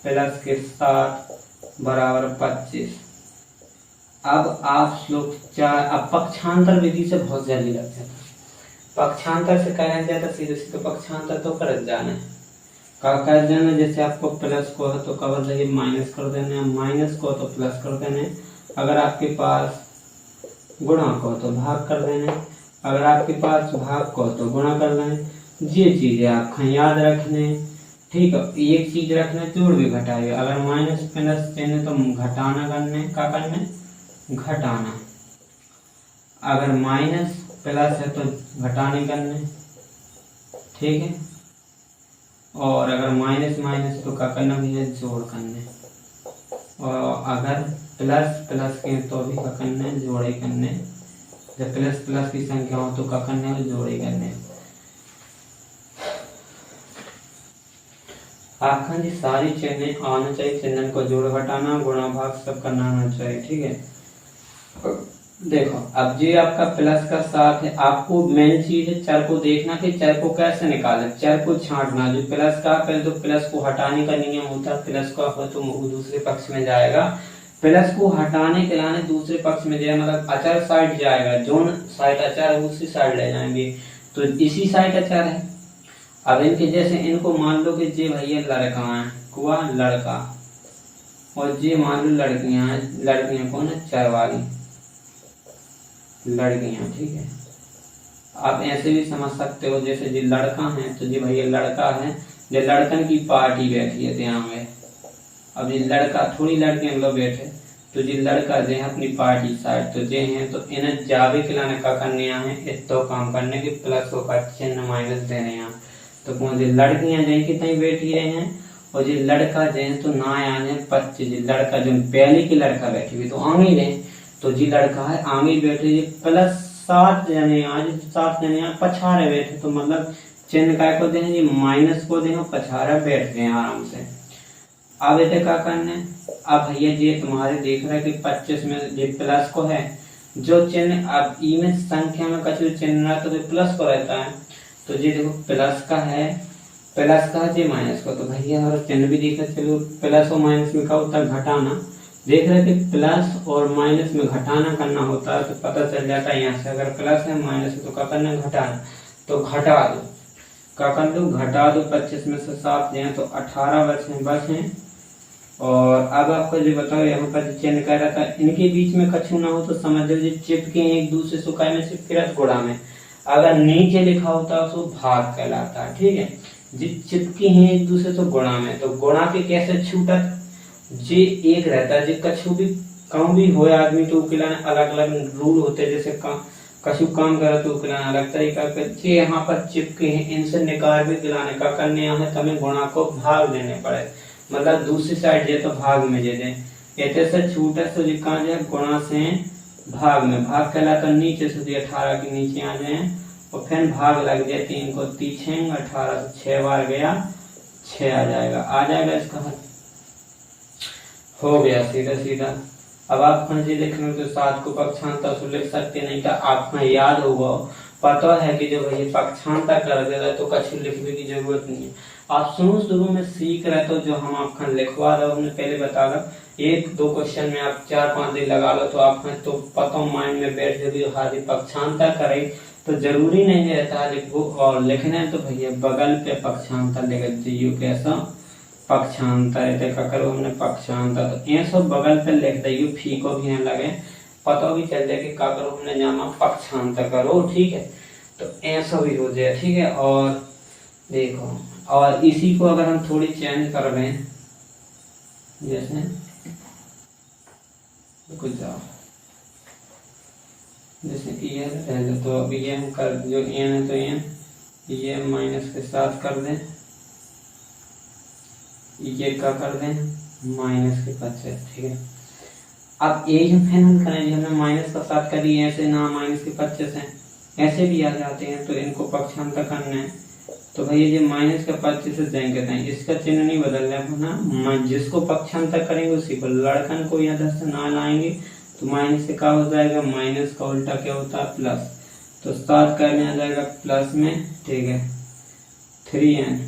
प्लस के 7 बराबर 25। अब आप लोग अब पक्षांतर विधि से बहुत जल्दी लग जाता है। पक्षांतर से कह जाता सीधे सीधे पक्षांतर तो कर जाना है, कर देना। जैसे आपको प्लस को है तो कवर लगे माइनस कर देना, माइनस को तो प्लस कर देना। अगर आपके पास गुणा को तो भाग कर देना, अगर आपके पास भाग को तो गुणा कर देना। ये चीजें आपको याद रखने, ठीक है। एक चीज रखना जोड़ भी घटाइए, अगर माइनस प्लस देने तो घटाना करने का करने घटाना, अगर माइनस प्लस है तो घटाने करने, ठीक है। और अगर माइनस माइनस तो क्या करना भी है जोड़ करने, और अगर प्लस प्लस के तो भी क्या करना है जोड़े करने। जब प्लस प्लस की संख्या हो तो क्या करना है जोड़े करने। आखंड जी सारी चिन्ह आना चाहिए, चिन्ह को जोड़ घटाना गुणा भाग सब करना आना चाहिए, ठीक है। देखो अब ये आपका प्लस का 7 है, आपको मेन चीज है चर को देखना कि चर को कैसे निकालें, चर को छांटना। जो प्लस का पहले तो प्लस को हटाने का नियम होता है, प्लस का हो तो दूसरे पक्ष में जाएगा, प्लस को हटाने के लाने दूसरे पक्ष में जाए, मतलब अचर साइड जाएगा, जो साइड अचर है उसी साइड ले जाएंगे, तो इसी साइड अचर है। अब इनके जैसे इनको मान लो कि जे भैया लड़का है कुआ लड़का, और जे मान लो लड़कियां हैं, लड़कियां कौन है चर वाली लड़कियां, ठीक है। आप ऐसे भी समझ सकते हो जैसे जी लड़का है तो जी भैया लड़का है, जो लड़कन की पार्टी बैठी है ध्यान में। अब ये लड़का थोड़ी लड़कियां लोग बैठे, तो जी लड़का जे है अपनी पार्टी साइड, तो जे हैं तो इन्हें जावे के लाने का करने है इतो काम करने के प्लस का चिन्ह माइनस देने हैं। तो कौन जी लड़कियां जे कितनी बैठी रहे हैं, और जी लड़का जे है तो ना आने 25, जी लड़का जो पहले की लड़का बैठी हुई तो आगे रहे, तो जी लड़का है आगे बैठे जी प्लस 7 जने आज 7 जने पछाड़े बैठे, तो मतलब चिन्ह काय को दें जी माइनस को दें, पछाड़ा बैठ गए आराम से। अब इसे क्या करना है, अब भैया जी तुम्हारे देख रहे कि 25 में जी प्लस को है, जो चिन्ह अब ई में संख्या में कछु चिन्ह रहता तो प्लस को रहता है, तो जी देखो प्लस का है, प्लस का जी माइनस को, तो भैया और चिन्ह भी देख रहे, चलो प्लस और माइनस में क्या होता है घटाना, देख रहे कि प्लस और माइनस में घटाना करना होता है, तो पता चल जाता है यहाँ से अगर प्लस है माइनस है तो क्या करना घटाना, तो घटा दो, क्या कर दो घटा दो। 25 में से 7 दें तो 18 बच हैं। और अब आपको जो बताओ यहाँ पर चिन्ह कह रहा था इनके बीच में कछु ना हो तो समझ लो चिपके एक दूसरे से काय में सिर्फ गुणा में, अगर नीचे लिखा होता तो भाग कहलाता है, ठीक है। जिस चिपके हैं एक दूसरे से गुणा में, तो गुणा के कैसे छूटत, जे एक रहता है, जे कछु भी काम भी हो आदमी तो उसके लिए अलग अलग रूल होते हैं, जैसे कछु काम करे तो उसके लिए अलग तरीका के यहाँ पर चिपके हैं इनसे निकाल भी दिलाने का करने है, तो हमें गुणा को भाग देने पड़े, मतलब दूसरी साइड जे तो भाग में जे दे ऐसे से छूटे तो कहाँ जाए गुणा से भाग में, भाग कहलाता नीचे से 18 के नीचे आ जाए और फिर भाग लग जाए 3 को 3 18 से 6 बार गया 6 आ जाएगा इसका हल हो गया सीधा सीधा। अब आप जी लिखने तो 7 को पक्षांतर से लिख सकते नहीं, तो आपको याद होगा पता है कि जो भैया पक्षांतर कर देगा तो कछु लिखने की जरूरत नहीं है। आप शुरू में सीख रहे तो जो हम आपका लिखवा रहे हमने पहले बता रहा, एक दो क्वेश्चन में आप 4-5 दिन लगा लो तो आप तो पता माइंड में बैठ जाएगी। हाथी पक्षांतर करे तो जरूरी नहीं रहता लिखो, और लिखना है तो भैया बगल पे पक्षांतर लिख दीजिए। कैसा पक्षांतर देखा करो हमने पक्षांतर, तो ये सब बगल पे लिख दीजिए, फी को भी न लगे, पता भी चल जाए कि का करो हमने जाना पक्षांतर करो। ठीक है, तो ऐसा भी हो जाए। ठीक है, और देखो और इसी को अगर हम थोड़ी चेंज कर रहे हैं, जैसे कुछ जाओ जैसे ये है, तो अब ये हम कर जो एन है तो ये माइनस के साथ कर दें, ये क्या कर दें माइनस के 25। ठीक है, अब यही हम फाइनल करेंगे, हमने माइनस का साथ कर दिए, ऐसे ना माइनस के 25 है, ऐसे भी आ जाते हैं, तो इनको पक्षांतर करना है। तो भैया ये माइनस का 25 से देंगे, इसका चिन्ह नहीं बदलना है ना, जिसको पक्षांतर करेंगे उसी को, लड़कन को इधर से ना लाएंगे तो माइनस से क्या हो जाएगा, माइनस का उल्टा क्या होता है प्लस, तो 7 करने आ जाएगा प्लस में। ठीक है, 3n,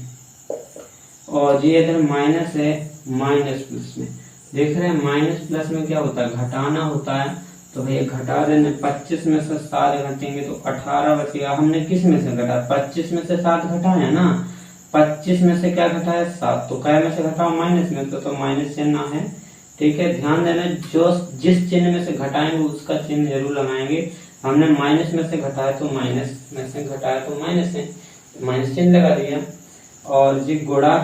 और ये इधर माइनस है, माइनस प्लस में देख रहे हैं, माइनस प्लस में क्या होता है घटाना होता है, तो भैया घटा देने 25 में से 7 घटेंगे तो 18 बचेगा। हमने किस में से घटा, 25 में से 7 घटाया ना, 25 में से क्या घटाया 7, तो क्या में से घटाओ माइनस में, तो माइनस चिन्ह है। ठीक है, ध्यान देना जो जिस चिन्ह में से घटाएंगे उसका चिन्ह जरूर लगाएंगे। हमने माइनस में से घटाया तो माइनस में से घटाया तो माइनस है, माइनस चिन्ह लगा दिया। और जी गुणा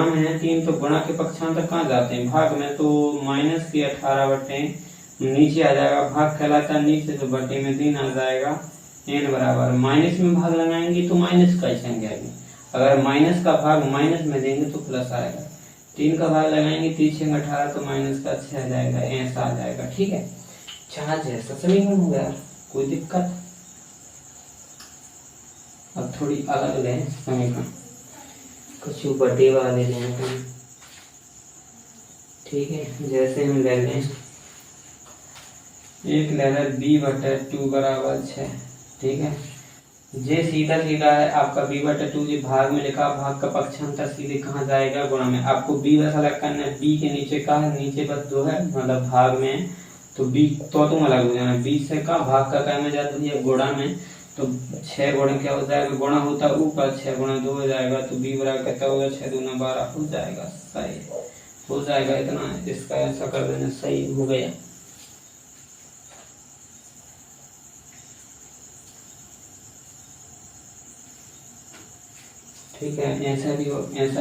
में है 3, तो गुणा के पक्षांतर कहाँ जाते हैं भाग में, तो माइनस की 18 बटे नीचे आ जाएगा, भाग कहलाता है नीचे, तो बटे में 3 आ जाएगा, n बराबर माइनस में भाग लगाएंगे तो माइनस का संख्या आएगी, अगर माइनस का भाग माइनस में देंगे तो प्लस आएगा, 3 का भाग लगाएंगे 3 18 तो माइनस का 6 आ जाएगा, ऐसा आ जाएगा। ठीक है, चार जैसा समीकरण हो गया, कोई दिक्कत। अब थोड़ी अलग लें समीकरण, कुछ बटे वाले लें। ठीक है, जैसे हम ले लें एक ले लें b/2 बराबर 6। ठीक है, ये सीधा सीधा है आपका b/2, ये भाग में लिखा, भाग का पक्षांतर सीधे कहाँ जाएगा गुणा में। आपको b बस अलग करना है, b के नीचे का है, नीचे बस 2 है, मतलब भाग में, तो b तो तुम अलग हो जाना, b से का भाग का क्या में जाता है गुणा में, तो 6 गुणा क्या हो जाएगा, गुणा होता है ऊपर, 6 गुणा 2 हो जाएगा, तो b बराबर कितना होगा 6 दूना 12 हो जाएगा, सही हो जाएगा। इतना इसका ऐसा कर देना, सही हो गया। ठीक है, ऐसा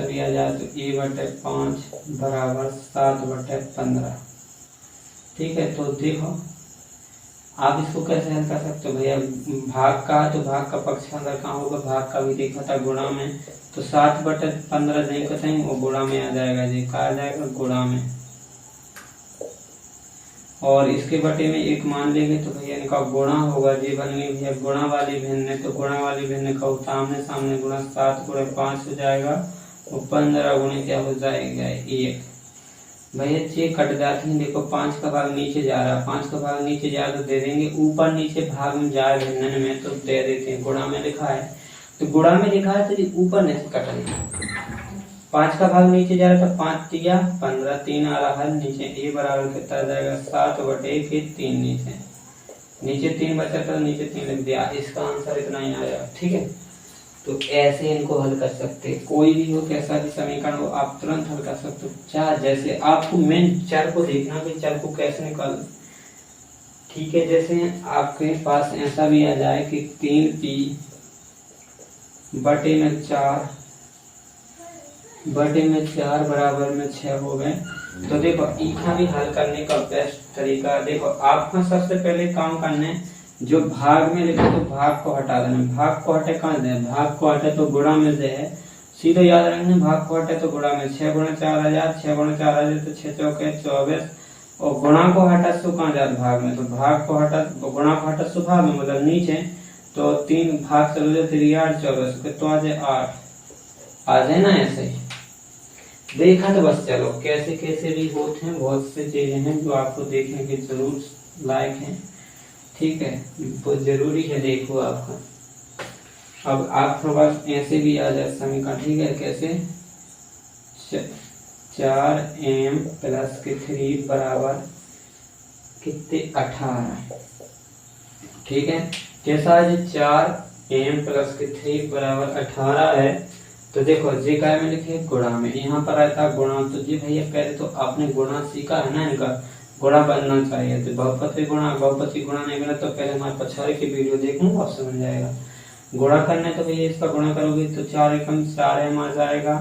भी आ जाए तो a/5 बराबर 7/15। ठीक है, तो देखो आप इसको कैसे हल कर सकते हो भैया, भाग का तो भाग का पक्षांतर कहाँ होगा, भाग का भी देखा था गुणा में, तो 7/15 नहीं करेंगे वो गुणा में आ जाएगा, जी कहा जाएगा गुणा में, और इसके बटे में 1 मान लेंगे तो भैया इनका गुणा होगा, जी बन गई भैया गुणा वाली भिन्न, तो गुणा वाली भिन्न का सामने सामने गुणा, 7 गुणे 5 हो जाएगा, और 15 गुणे क्या हो जाएगा 1। भैया ये कट जाते हैं, देखो 5 का भाग नीचे जा रहा है, 5 का भाग नीचे जा तो दे देंगे, ऊपर नीचे भाग में जाए भिन्न में तो दे देते हैं, गुणा में लिखा है तो गुणा में लिखा है तो ऊपर नहीं कटेंगे, 5 का भाग नीचे जा रहा था, 5 दिया 15, 3 आ रहा है नीचे, ए बराबर कितना जाएगा 7/3, नीचे 3 बचा था, नीचे 3 लिख दिया, इसका आंसर इतना ही आया। ठीक है, तो ऐसे इनको हल कर सकते हैं, कोई भी हो कैसा भी समीकरण हो आप तुरंत हल कर सकते हो। चार जैसे आपको मेन चर को देखना कि चर को कैसे निकाल। ठीक है, जैसे आपके पास ऐसा भी आ जाए कि 3p/4 बराबर में 6 हो गए, तो देखो इतना भी हल करने का बेस्ट तरीका, देखो आपको सबसे पहले काम करना है, जो भाग में लिखा तो भाग को हटा देना, भाग को हटे कहाँ दे, भाग को हटे तो गुणा में से है, सीधे याद रखना भाग को हटे तो गुणा में, 6 गुणा 4 हजार, 6 गुणा 4 हजार तो 6 चौके 24, और गुणा को हटा सो कहाँ जाए भाग में, तो भाग को हटा गुणा को हटा सो भाग में मतलब नीचे, तो 3 भाग चलो जाए 3 8 24 तो आ जाए 8 आ जाए ना, ऐसे ही देखा तो बस चलो कैसे कैसे भी होते हैं, बहुत से चीजें हैं जो आपको देखने के जरूर लायक हैं। ठीक है, बहुत जरूरी है, देखो आपका अब आपके पास ऐसे भी आ जाए समीकरण। ठीक है, कैसे 4m प्लस के 3 बराबर कितने 18। ठीक है, कैसा है जी 4m प्लस के 3 बराबर 18 है। तो देखो जी काय में लिखे गुणा में, यहाँ पर रहता गुणा। तो जी भैया पहले तो आपने गुणा सीखा है ना, इनका गुणा बनना चाहिए। तो बहुपद पे गुणा, बहुपद की गुणा नहीं बना तो पहले हमारे पछाड़े की वीडियो देखूंगा, आप समझ जाएगा। गुणा करना है तो भैया इसका गुणा करोगे तो 4 एकम 4m आ जाएगा,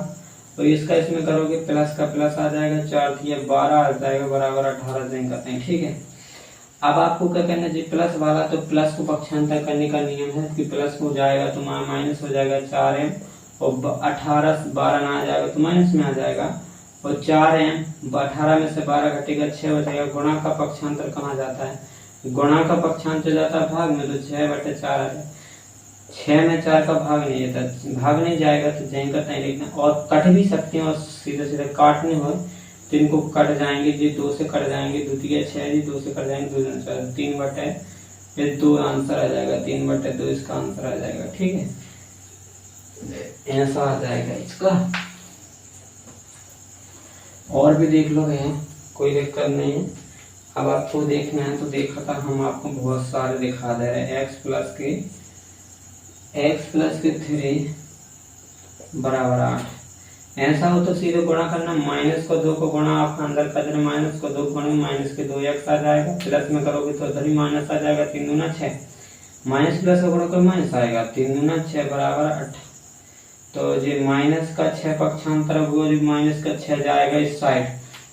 और इसका इसमें करोगे प्लस का प्लस आ जाएगा, 4 दिया 12 आ जाएगा बराबर 18 से करते हैं। ठीक है, अब आपको क्या करना जी प्लस वाला, तो प्लस को पक्षांतर करने का नियम है कि प्लस हो जाएगा तो माइनस हो जाएगा 4m, और 18 से 12 ना आ जाएगा तो माइनस में आ जाएगा, और 4m 18 में से 12 घटेगा 6 हो जाएगा। गुणा का पक्षांतर कहाँ जाता है, गुणा का पक्षांतर जाता है भाग में, तो 6/4 आ जाएगा। 6 में 4 का भाग नहीं जाता, भाग नहीं जाएगा तो जैन का तय लिखना, और कट भी सकते हैं, और सीधे सीधे काटने हो तो इनको कट जाएंगे जी, 2 से कट जाएंगे, द्वितीय 6 जी 2 से कट जाएंगे, 2 दूनी 4, 3/2 आंसर आ जाएगा, 3/2 इसका आंसर आ जाएगा। ठीक है, ऐसा आ जाएगा इसका। और भी देख लो है, कोई दिक्कत नहीं है। अब आपको देखना है तो देखा था हम आपको बहुत सारे दिखा दे रहे हैं। x प्लस के 3 बराबर 8, ऐसा हो तो सीधे गुणा करना, माइनस को 2 को गुणा आपका अंदर का जरा, माइनस को 2 गुणा माइनस के 2x आ जाएगा, प्लस में करोगे तो इधर ही माइनस आ जाएगा, 3 दूना 6, माइनस प्लस को गुणा कर माइनस आएगा, 3 दूना 6 बराबर 8। तो जी माइनस का 6 पक्षांतर होगा, जी माइनस का 6 जाएगा इस साइड,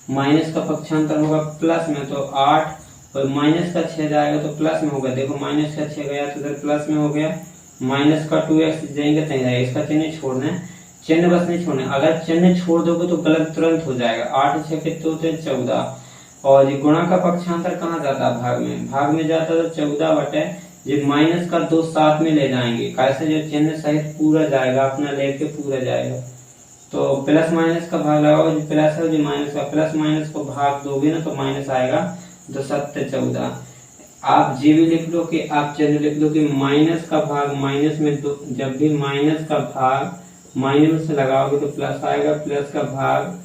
माइनस का पक्षांतर होगा प्लस में तो 8, और माइनस का 6 जाएगा तो प्लस में होगा। देखो माइनस का 6 गया तो इधर प्लस में हो गया, माइनस का 2x जाएंगे तो जाएगा, इसका चिन्ह छोड़ना है, चिन्ह बस नहीं छोड़ना। अगर चिन्ह छोड़ दोगे तो गलत तुरंत हो जाएगा। 8 6 कितने होते हैं 14, और ये गुणा का पक्षांतर कहाँ जाता है, भाग में, भाग में जाता है तो 14 ये माइनस का 2 साथ में ले जाएंगे, कैसे जो चिन्ह सहित पूरा जाएगा, अपना लेके पूरा जाएगा। तो प्लस माइनस का भाग लगाओ, जो प्लस है जो माइनस का, प्लस माइनस को भाग दोगे ना तो माइनस आएगा, तो 7 14। आप ये भी लिख लो कि आप चिन्ह लिख लो कि माइनस का भाग माइनस में दो, जब भी माइनस का भाग माइनस से लगाओगे तो प्लस आएगा, प्लस का भाग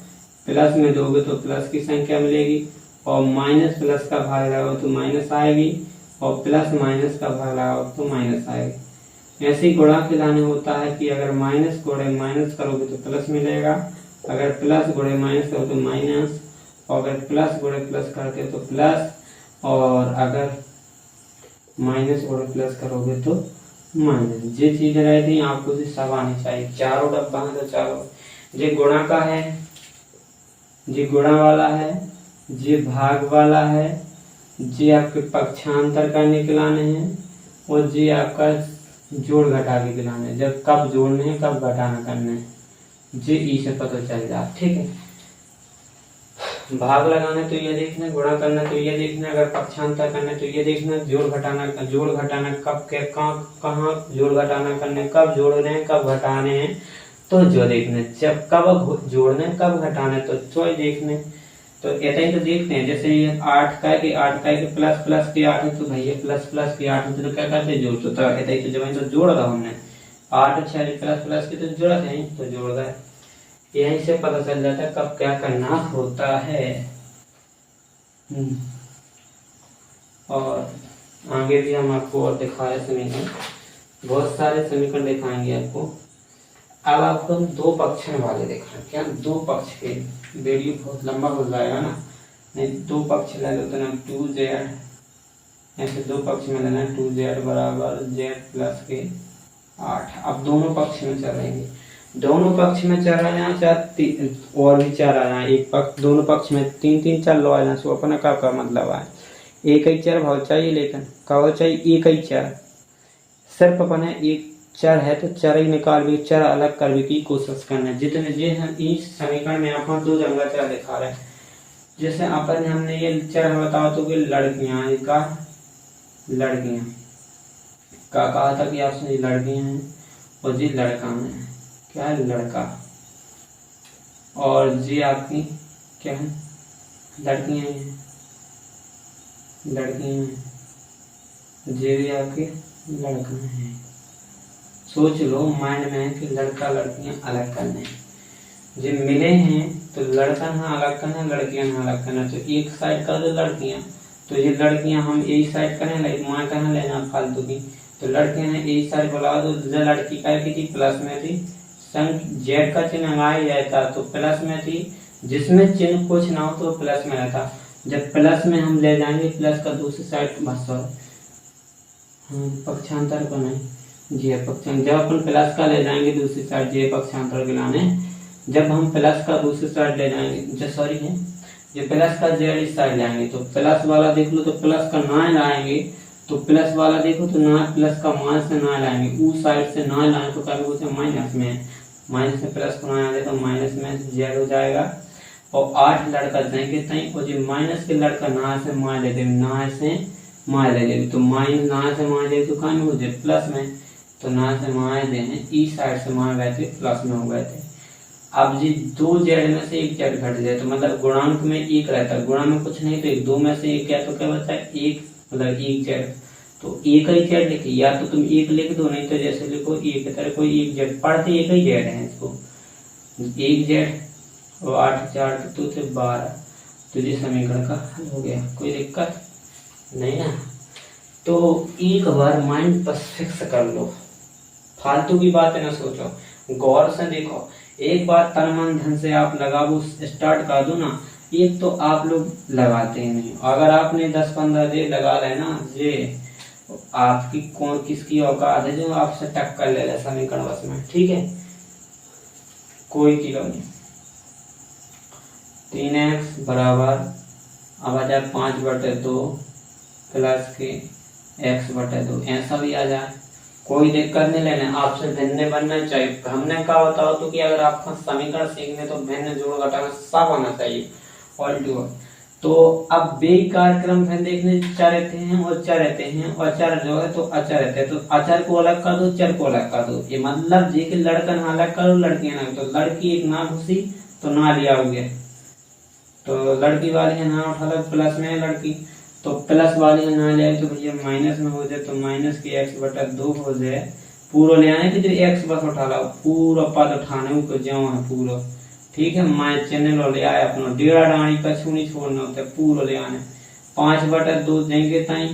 प्लस में दोगे तो प्लस की संख्या मिलेगी, और माइनस प्लस का भाग लगाओ तो माइनस आएगी, और प्लस माइनस का भाग लगाओ तो माइनस आएगी। ऐसे ही गुणा खिलाने होता है कि अगर माइनस गुणे माइनस करोगे तो प्लस मिलेगा, अगर प्लस गुणे माइनस करो तो माइनस, और अगर प्लस गुणे प्लस करते तो प्लस, और अगर माइनस गुणे प्लस करोगे तो माइनस। ये चीज रहती आपको सब आनी चाहिए। चारों डब्बा है तो चारों, ये गुणा का है, ये गुणा वाला है, ये भाग वाला है, ये आपके पक्षांतर का निकलाने हैं, और ये आपका जोड़ घटा के गिलाना है, जब कब जोड़ने हैं कब घटाना करना है, ये ई से पता चल जाए। ठीक है, भाग लगाना तो ये देखना, गुणा करना तो ये देखना, अगर पक्षांतर करना तो ये देखना, जोड़ घटाना कब के कहाँ जोड़ घटाना करना, कब जोड़ने हैं कब घटाने हैं तो जो देखना, जब कब जोड़ने कब घटाना तो देखने। तो ऐसा ही तो देखते हैं, जैसे ये 8 का के प्लस प्लस के 8 है तो भैया प्लस प्लस के 8 है तो क्या करते जोड़, तो ऐसा ही तो जब तो जोड़ रहा हमने 8 6 प्लस प्लस के तो जोड़ा थे तो जोड़ गए। यहीं से पता चल जाता है कब क्या करना होता है। और आगे भी हम आपको और दिखा रहे समीकरण, बहुत सारे समीकरण दिखाएंगे आपको। अब आपको हम 2 पक्ष वाले दिखाएं, क्या 2 पक्ष के, वीडियो बहुत लंबा हो जाएगा ना, नहीं 2 पक्ष ले लेते ना, 2z ऐसे 2 पक्ष में लेना, 2z बराबर z प्लस के 8। अब दोनों पक्ष में चलेंगे, दोनों पक्ष में चल रहे हैं चाहे और भी चल रहा है, एक पक्ष दोनों पक्ष में 3 चल रहा है, सो अपना का मतलब है एक ही चर भाव चाहिए, लेकिन कहो चाहिए एक ही चर, सिर्फ अपने एक चर है तो चर ही निकाल भी, चर अलग कर भी की कोशिश करना। जितने ये हम इस समीकरण में अपन 2 जगह चर दिखा रहे हैं, जैसे अपन हमने ये चर बताओ तो लड़कियां का कहा था कि आपसे लड़कियां हैं, और जी लड़का है, क्या है लड़का, और जी आपकी क्या है लड़कियां हैं, जी भी आपके लड़का है। सोच लो माइंड में कि लड़का लड़कियां अलग करने, जब मिले हैं तो लड़का ना अलग करना, लड़कियां ना अलग करना। तो एक साइड कर दो लड़कियां, तो ये लड़कियां हम यही साइड करें, लाइक माँ कहाँ लेना फालतू की। तो लड़के हैं यही साइड बुला दो। जो लड़की का की थी प्लस में थी, संग जेड का चिन्ह आ जाता तो प्लस में थी, जिसमें चिन्ह कुछ ना हो तो प्लस में रहता। जब प्लस में हम ले जाएंगे प्लस का दूसरी साइड पक्षांतर को नहीं जी पक्षांतर, जब अपन प्लस का ले जाएंगे दूसरी साइड जे पक्षांतर के लाने, जब हम प्लस का दूसरी साइड ले जाएंगे सॉरी है ये प्लस का जेड इस साइड लाएंगे, तो प्लस वाला देख लो तो प्लस का ना लाएंगे, तो प्लस वाला देखो तो ना प्लस का मान से ना लाएंगे, उस साइड से ना लाए तो कभी बोलते माइनस में, माइनस में प्लस को ना आए तो माइनस में जेड हो जाएगा। और 8 लड़का देंगे तई, और जो माइनस के लड़का ना से मान लेते ना से मान ले, तो माइनस ना से मान ले तो कम हो जाए प्लस में, तो ना से मान दे इस साइड से मान गए थे प्लस में हो गए थे। अब जी 2 जेड में से 1 जेड घट जाए तो मतलब गुणांक में 1 रहता है, गुणा में कुछ नहीं, तो 2 में से 1 क्या तो क्या बचता है 1, मतलब 1 जेड, तो एक ही जेड लिखिए, या तो तुम 1 लिख दो, नहीं तो जैसे लिखो 1 तरह कोई 1 जेड, पढ़ते एक ही जेड है इसको 1 जेड, और 8 4 2 थे 12, तो ये समीकरण का हल हो गया, कोई दिक्कत नहीं ना। तो एक बार माइंड पर फिक्स कर लो, फालतू की बातें ना सोचो, गौर से देखो, एक बार तन मन धन से आप लगाओ स्टार्ट कर दो ना, एक तो आप लोग लगाते ही नहीं, अगर आपने 10-15 दिन लगा लेना, ये आपकी कौन किसकी औकात है जो आपसे टक्कर ले ले समीकरण बस में, ठीक है, कोई किलो नहीं। 3x बराबर अब आ जाए 5/2 प्लस के x/2, ऐसा भी आ जाए, कोई दिक्कत नहीं लेना, आपसे भिन्न बनना चाहिए। हमने कहा बताओ तो कि अगर आपका समीकरण सीखने तो भिन्न जोड़ घटाना सब आना चाहिए ऑल टू ऑल। तो अब बे कार्यक्रम फिर देखने चाह रहते हैं और चाह रहते हैं, और अचार जो है तो अचार रहते हैं, तो अचार को अलग कर दो, चर को अलग कर दो, ये मतलब जी कि लड़का ना अलग करो लड़कियां ना, तो लड़की एक ना घुसी तो ना लिया हो गया, तो लड़की वाली है ना उठा लो प्लस में है लड़की, तो प्लस वाली है ना ले तो भैया माइनस में हो जाए, तो माइनस के x/2 हो जाए, पूरा ले आने की जो x बस उठा लो, पूरा पद उठाने को जो है पूरा, ठीक है, मैं चैनल ले आया अपना डेढ़ा डाणी का छूनी छोड़ना होता है, पूरा ले आने 5/2 देंगे ताई,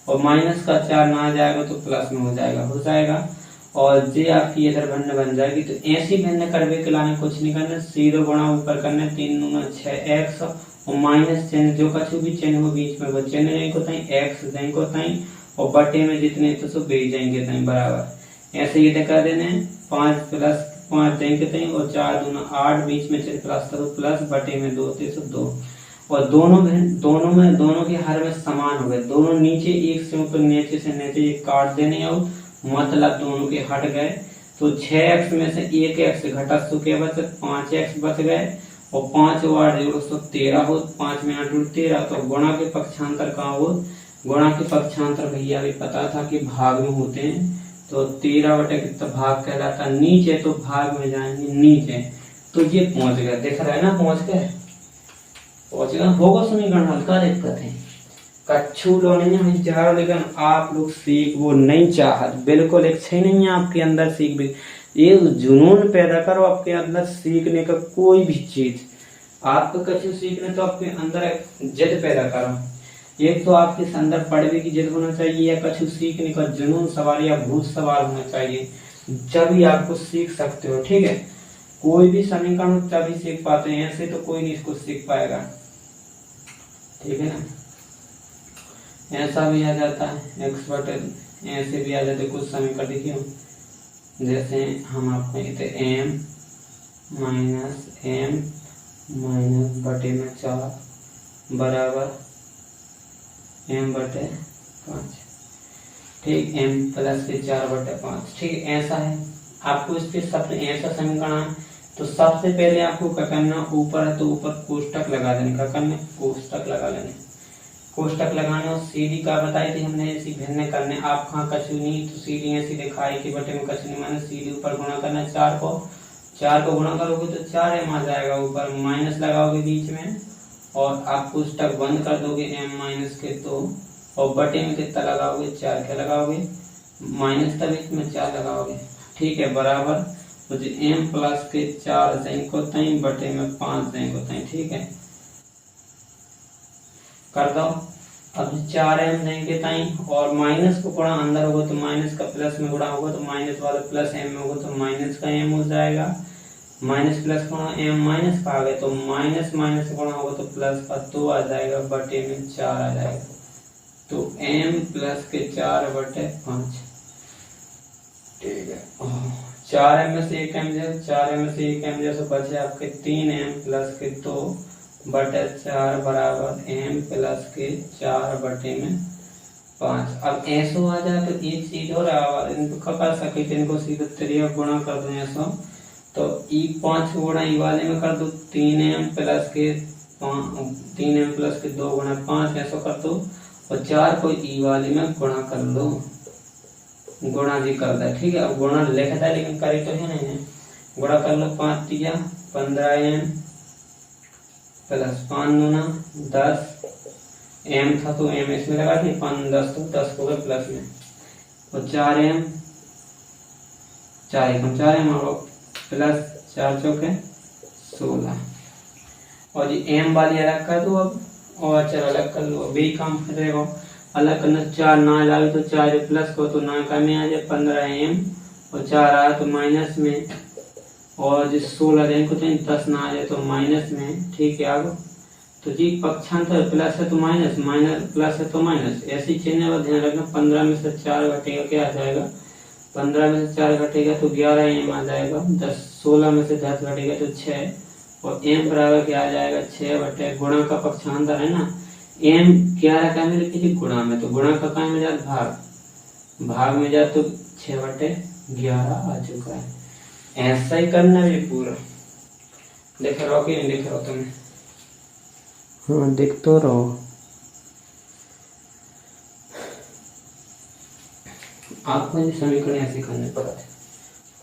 और माइनस का 4 ना आ जाएगा तो प्लस में हो जाएगा, और जे आपकी इधर भिन्न बन जाएगी। तो ऐसी भिन्न करवे के लाने कुछ नहीं करना, सीधे गुणा ऊपर करना, 3 दूना 6x, और माइनस चिन्ह जो कछु भी चिन्ह हो बीच में वो चिन्ह नहीं को ताई, x नहीं को ताई, और बटे में जितने तो सब बेच जाएंगे ताई बराबर, ऐसे ये दिखा देने 5 + 5 देंगे ताई, और 4 दूना 8, बीच में चिन्ह प्लस करो प्लस, बटे में 2 थे 2, और दोनों के हर में समान हो गए, दोनों नीचे एक से ऊपर नीचे से नीचे एक काट देने और मतलब दोनों के हट गए, तो 6x में से 1x घटा तो क्या बचे 5x बच गए, और 5 और 8 जोड़ो तो 13 हो, 5 में 8 13, तो गुणा के पक्षांतर कहाँ हो, गुणा के पक्षांतर भैया भी पता था कि भाग में होते हैं, तो 13/कितना भाग कहलाता, नीचे तो भाग में जाएंगे नीचे, तो ये पहुंच गया, देख रहा है ना पहुंच गया होगा समीकरण हल्का दिक्कत है, कच्छू लोने हम चाह, लेकिन आप लोग सीख वो नहीं चाहत, बिल्कुल इच्छा ही नहीं है आपके अंदर सीख भी, ये जुनून पैदा करो आपके अंदर सीखने का, कोई भी चीज आपको कच्छू सीखने तो आपके अंदर जिद पैदा करो, एक तो आपके अंदर पढ़ने की जिद होना चाहिए, या कच्छू सीखने का जुनून सवार या भूत सवार होना चाहिए, जब ही आपको सीख सकते हो, ठीक है, कोई भी समीकरण तभी सीख पाते हैं, ऐसे तो कोई नहीं इसको सीख पाएगा, ठीक है ना, ऐसा भी आ जाता है x/, ऐसे भी आ जाते कुछ समीकरण, देखिए जैसे हम आपको कहते m माइनस बटे में 4 बराबर m/5, ठीक, m + के 4/5, ठीक, ऐसा है, आपको इसके सबसे ऐसा समीकरण है, तो सबसे पहले आपको क्या करना, ऊपर है तो ऊपर कोष्टक लगा देने, क्या करना कोष्टक लगा लेने, कोष्टक लगाने, और सीधी का बताई थी हमने ऐसी भिन्न करने, आप कहाँ कछु नहीं तो सीधी ऐसी दिखाई कि बटे में कछु नहीं, मैंने सीधी ऊपर गुणा करना, 4 को गुणा करोगे तो 4m आ जाएगा, ऊपर माइनस लगाओगे बीच में, और आप कोष्टक बंद कर दोगे m- के, तो और बटे में कितना लगाओगे 4, क्या लगाओगे माइनस का बीच में 4 लगाओगे, ठीक है, बराबर, तो जी m प्लस के 4 को तई बटे में 5 को तई। ठीक है, कर दो। अब 4m देंगे तई और माइनस को गुणा अंदर होगा तो माइनस का प्लस में गुणा होगा तो माइनस वाला प्लस m में होगा तो माइनस का m हो जाएगा। माइनस प्लस गुणा m माइनस का आ गया तो माइनस माइनस गुणा होगा तो प्लस का 2 आ जाएगा बटे में 4 आ जाएगा। तो m प्लस के 4 बटे 5। ठीक है, 4m में से 1m जाए, 4m में से 1m जैसे बचे आपके 3m प्लस के 2 बटे 4 बराबर m प्लस के 4 बटे में 5। अब ऐसो आ जाए तो एक चीज और इनको कर सके इनको सीधे त्रिया गुणा कर दो ऐसो तो ई 5 गुणा ई वाले में कर दो 3m प्लस के 2 गुणा 5 ऐसा कर दो और 4 को ई वाले में गुणा कर लो। गुणा जी कर दे। ठीक है, अब गुणा लिखता है लेकिन करी तो है नहीं है। गुणा कर लो 5 दिया 15m प्लस 5 दूना 10 m था तो m इसमें लगा दी 5 10 तो 10 हो गए प्लस में और 4m 4m और प्लस 4 चौके 16 और ये m वाली अलग कर दो अब और 4 अलग कर लो। अब यही काम करेगा अलग करना 4 ना लागे तो 4 प्लस को तो ना का में आ जाए 15m और 4 आया तो माइनस में और जो 16 दें को 10 ना आ जाए तो माइनस में। ठीक है, आगे तो जी पक्षांतर प्लस है तो माइनस माइनस प्लस है तो माइनस ऐसी चिन्ह और ध्यान रखना। 15 में से 4 घटेगा क्या आ जाएगा 15 में से 4 घटेगा तो 11m आ जाएगा। 16 में से 10 घटेगा तो 6 और m बराबर क्या आ जाएगा 6 बटे गुणा का पक्षांतर है ना m 11 का में लिखिए गुणा में तो गुणा का काय में जाए भाग में जाए तो 6 बटे 11 आ चुका है। ऐसा ही करना है पूरा। देख रहे हो कि नहीं देख रहे हो तुम? हाँ देख तो रहो। आपको ये समीकरण ऐसे करने पड़ते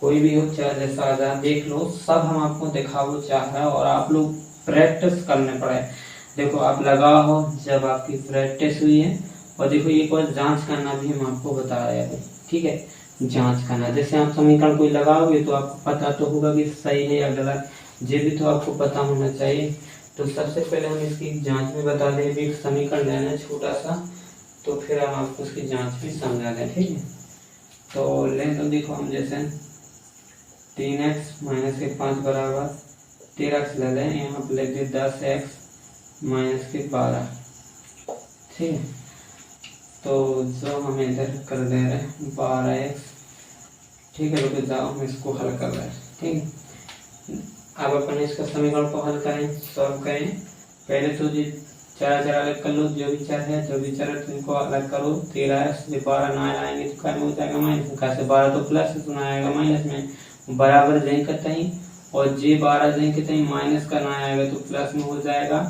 कोई भी हो चाहे जैसा आ जाए देख लो सब हम आपको दिखाओ चाह रहे हैं और आप लोग प्रैक्टिस करने पड़े। देखो आप लगा हो जब आपकी प्रैक्टिस हुई है और देखो एक बार जांच करना भी हम आपको बता रहे हैं। ठीक है, जांच करना जैसे आप समीकरण कोई लगाओगे तो आपको पता तो होगा कि सही है या गलत, ये भी तो आपको पता होना चाहिए। तो सबसे पहले हम इसकी जांच में बता दें भी समीकरण लेना है छोटा सा तो फिर हम आपको उसकी जांच भी समझा दें। ठीक है, तो लें तो देखो हम जैसे 3x माइनस के 5 बराबर 13x ले लें यहाँ पर लिख दे 10x माइनस के 12। ठीक है, तो जो हम इधर कर दे रहे हैं 12x। ठीक है, रुक जाओ हम इसको हल कर रहे हैं। ठीक है, अब अपन इसका समीकरण को हल करें सॉल्व करें। पहले तो जी चर अलग कर लो जो भी चर है इनको अलग करो। 13x से 12 ना आएंगे तो क्या हो जाएगा माइनस का से 12 तो प्लस है तो ना आएगा माइनस में बराबर जाए करता ही और जे 12 जाए करता ही माइनस का ना आएगा तो प्लस में हो जाएगा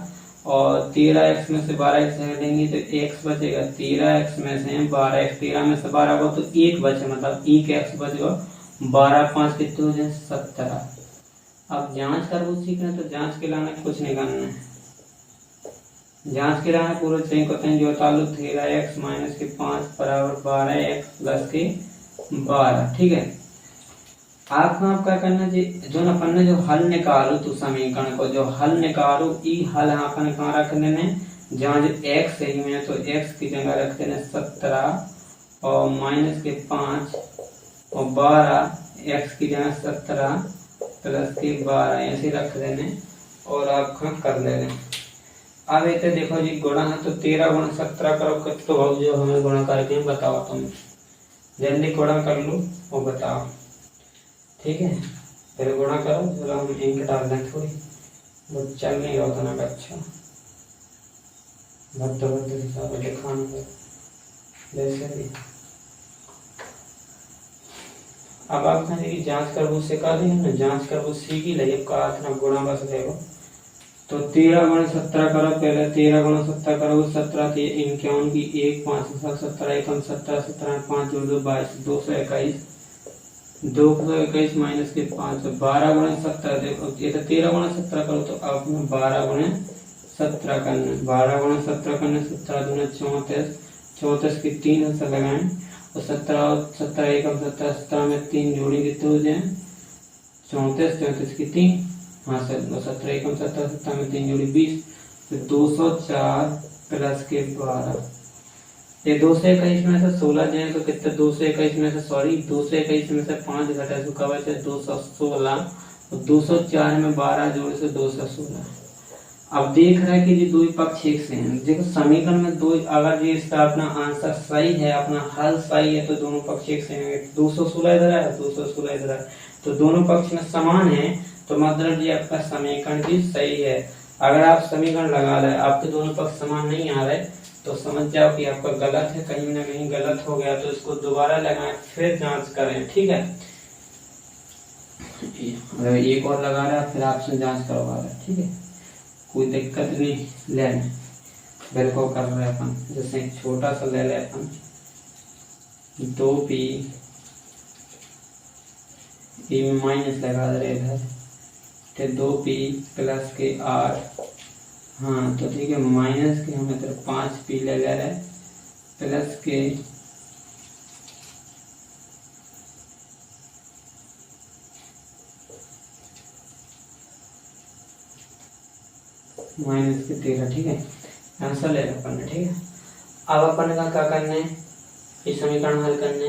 और 13x में से 12x हटेंगे तो x बचेगा। 13x में से 12x 13 में से 12 होगा तो 1 बचे मतलब 1x बचेगा। 12 5 कितने हो जाए 17। अब जांच कर वो सीखना तो जांच के लाना कुछ नहीं करना है। जांच के लाना पूरे चेन को तय जो तालु 13x माइनस के 5 बराबर 12x प्लस के 12। ठीक है, आपको आप क्या करना जी जो अपन ने जो हल निकालो तो समीकरण को जो हल निकालो ई हल अपन कहाँ रख देने जहाँ जो x सही में तो x की जगह रख देने 17 और माइनस के 5 और 12 x की जगह 17 प्लस के 12 ऐसे रख देने और आप कर लेने। अब ऐसे देखो जी गुणा है तो 13 गुणा 17 करो कितना हो जो हमें गुणा करके बताओ तुम जल्दी गुणा कर लो और बताओ। ठीक है, फिर गुणा करो चलो हम इंक डाल दें थोड़ी वो चल नहीं रहा था ना अच्छा भद्द हिसाब से दिखाना जैसे भी। अब आप कहेंगे कि जांच कर वो सिखा देंगे ना जांच कर वो सीख ही लगे का इतना गुणा बस रहेगा। तो 13 गुणा 17 करो पहले 13 गुणा 17 करो 17 थी 51 की 1 5 17 एकम 17 17 5 2 22 221 221 माइनस के 5 12 गुणा 17 देखो ये तो 13 गुणा 17 करो तो आप 12 गुणा 17 करना 12 गुणा 17 करना 17 दूना 34 34 की 3 से लगाएं और 17 एकम 17 17 में 3 जोड़ी कितने हो जाए 34 34 कितनी, हाँ सर 17 एकम 17 17 में 3 जोड़ी 20, तो 204 प्लस के 12, ये 221 में से 16 जाए तो कितने, 221 में से सॉरी 221 में से 5 घटा तो कब है 216, और 204 में 12 जोड़े से 216। अब देख रहा है कि ये दो पक्ष एक से हैं। देखो समीकरण में दो, अगर ये इसका अपना आंसर सही है, अपना हल सही है, तो दोनों पक्ष एक से हैं। 216 इधर है, 216 इधर है, तो दोनों पक्ष में समान है, तो मतलब ये आपका समीकरण भी सही है। अगर आप समीकरण लगा रहे, आपके दोनों पक्ष समान नहीं आ रहे, तो समझ जाओ कि आपका गलत है, कहीं ना कहीं गलत हो गया, तो इसको दोबारा लगाएं, फिर जांच करें, ठीक है। अगर एक और लगा रहा है फिर आपसे जांच करवा रहा है, ठीक है, कोई दिक्कत नहीं। ले बिल्कुल कर रहे अपन, जैसे एक छोटा सा ले ले अपन, 2p में माइनस लगा दे रहे इधर, तो 2p प्लस के 8, हाँ तो ठीक है, माइनस के हम इधर 5p ले ले रहे, प्लस के माइनस के 13, ठीक है, आंसर ले अपन ने, ठीक है। अब अपन का क्या करना है, इस समीकरण हल करने,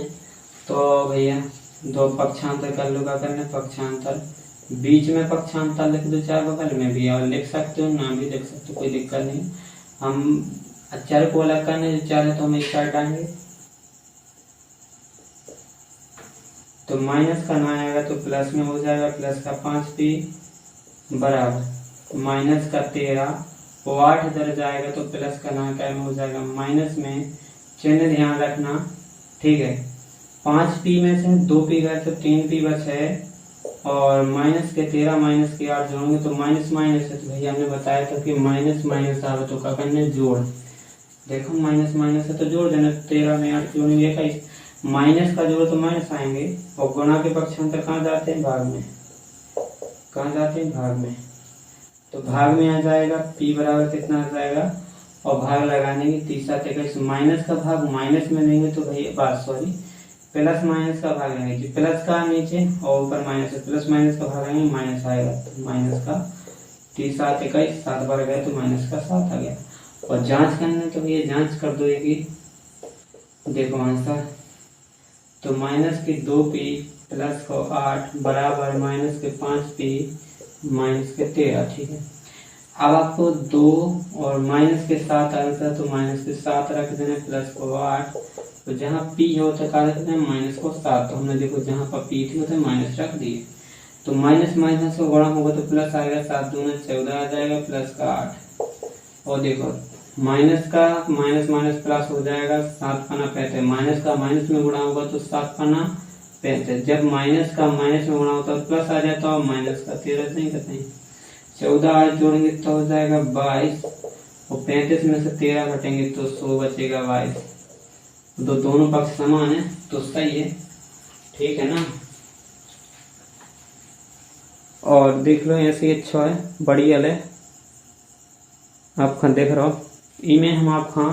तो भैया दो पक्षांतर कर लो, क्या करना है पक्षांतर, बीच में पक्षांतर लिख दो, चार बगल में भी, और लिख सकते हो ना भी लिख सकते हो, कोई दिक्कत नहीं। हम चर को अलग करने जो चाह रहे तो हम एक साइड डालेंगे, तो माइनस का 9 आएगा तो प्लस में हो जाएगा, प्लस का 5p बराबर माइनस का 13, वो 8 इधर जाएगा तो प्लस का 9 क्या में हो जाएगा, माइनस में चिन्ह ध्यान रखना, ठीक है। 5p में से 2p गए तो 3p बचे, और माइनस के 13 माइनस के 8 जोड़ेंगे तो माइनस माइनस है, तो भैया हमने बताया था कि माइनस माइनस आवे तो क्या करना है जोड़, देखो माइनस माइनस है तो जोड़ देना, 13 में 8 जोड़ेंगे 21, माइनस का जोड़ तो माइनस आएंगे, और गुणा के पक्षांतर कहाँ जाते हैं भाग में, कहाँ जाते हैं भाग में, तो भाग में आ जाएगा p बराबर कितना आ जाएगा, और भाग लगाने की 30 7 21, माइनस का भाग माइनस में देंगे तो भैया बात सॉरी प्लस माइनस का भाग लेंगे, प्लस का नीचे और ऊपर माइनस है, प्लस माइनस का भाग लेंगे माइनस आएगा, तो माइनस का 30 7 21, 7 बार गए तो माइनस का 7 आ गया। और जांच करने तो ये जांच कर दो कि देखो आंसर, तो माइनस के 2p प्लस को 8 बराबर माइनस के 5p माइनस के 13, ठीक है। अब आपको 2 और माइनस के 7 आंसर, तो माइनस के 7 रख देना, प्लस को 8, तो जहाँ p होता है रख देना माइनस को 7, तो हमने देखो जहाँ पर p थी होता है माइनस रख दिए, तो माइनस माइनस को गुणा होगा तो प्लस आएगा, 7 दूना 14 आ जाएगा, प्लस का 8, और देखो माइनस का माइनस माइनस प्लस हो जाएगा, 7 पन्ना 35, माइनस का माइनस में गुणा होगा तो 7 पन्ना 35, जब माइनस का माइनस में गुणा होता है प्लस आ जाता है, माइनस का 13 नहीं करते हैं, 14 8 जोड़ेंगे तो हो जाएगा 22, और 35 में से 13 घटेंगे तो 100 बचेगा 22, तो दोनों पक्ष समान है तो सही है, ठीक है ना। और देख लो ऐसे अच्छा है, बढ़िया है, आप खान देख रहे हो इमें हम आपका,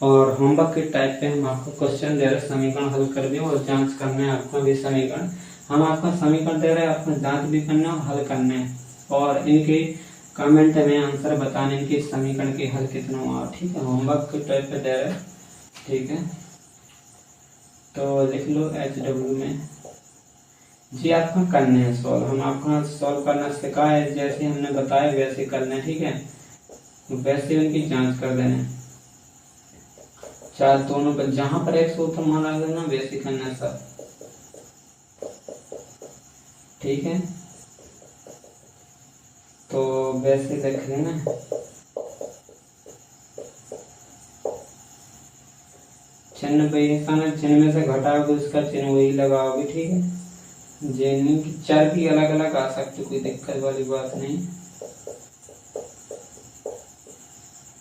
और होमवर्क के टाइप पे हम आपको क्वेश्चन दे रहे हैं, समीकरण हल कर दिए और जांच करना है आपका भी समीकरण, हम आपका समीकरण दे रहे हैं, आपका जांच भी करना है और हल करना है, और इनके कमेंट में आंसर बताने इनके समीकरण के हल कितना हुआ, ठीक है, होमवर्क के टाइप पे दे रहे हैं, ठीक है। तो लिख लो HW में जी आपका करने है सॉल्व, हम आपका सॉल्व करना सिखाया है, जैसे हमने बताया वैसे करना है, ठीक है, वैसे उनकी जांच कर देना, चार दोनों पर जहां पर एक सूत्र मान लगा देना वैसे करना है सब, ठीक है। तो वैसे देख लेना, चिन्ह पे चिन्ह में से घटाओगे उसका चिन्ह वही लगाओगे, ठीक है, जिन चार भी अलग अलग आ सकते, कोई दिक्कत वाली बात नहीं,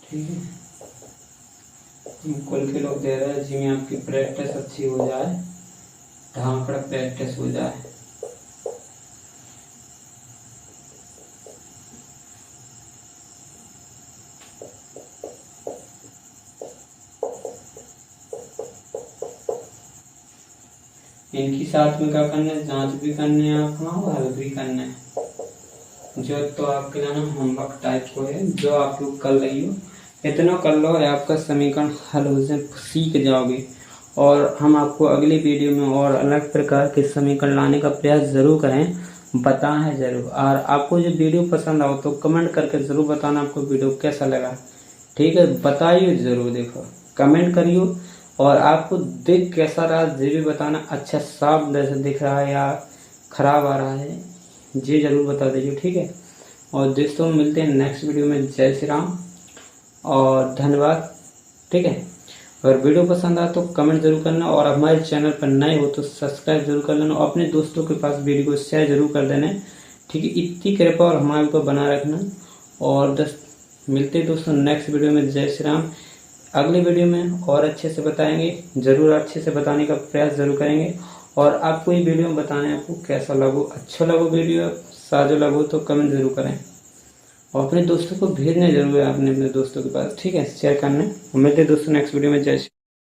ठीक है। कुल के लोग दे रहे हैं जिसमें आपकी प्रैक्टिस अच्छी हो जाए, ढांक पर प्रैक्टिस हो जाए, इनकी साथ में क्या करना है, जांच भी करनी है अपना और हल भी करना है। जो तो आपके लिए ना होमवर्क टाइप को है, जो आप लोग कर रही हो इतना कर लो, आपका समीकरण हल हो जाए, सीख जाओगे। और हम आपको अगली वीडियो में और अलग प्रकार के समीकरण लाने का प्रयास जरूर करें, बताएं जरूर। और आपको जो वीडियो पसंद आओ तो कमेंट करके जरूर बताना आपको वीडियो कैसा लगा। ठीक है, बताइए जरूर, देखो कमेंट करियो। और आपको देख कैसा रहा ये भी बताना, अच्छा साफ जैसे दिख रहा है या खराब आ रहा है ये जरूर बता दीजिए। ठीक है, और दोस्तों मिलते हैं नेक्स्ट वीडियो में। जय श्री राम और धन्यवाद। ठीक है, अगर वीडियो पसंद आए तो कमेंट जरूर करना, और हमारे चैनल पर नए हो तो सब्सक्राइब जरूर कर लेना, और अपने दोस्तों के पास वीडियो को शेयर जरूर कर देना। ठीक है, इतनी कृपा और हमारे को बना रखना। और मिलते हैं दोस्तों नेक्स्ट वीडियो में। जय श्री राम। अगले वीडियो में और अच्छे से बताएंगे, जरूर अच्छे से बताने का प्रयास जरूर करेंगे। और आपको ये वीडियो बताने आपको कैसा लगो, अच्छा लगो वीडियो, साझा लगो तो कमेंट जरूर करें, और अपने दोस्तों को भेजने जरूर है, अपने दोस्तों के पास। ठीक है, शेयर करने। मिलते हैं दोस्तों नेक्स्ट वीडियो में। जय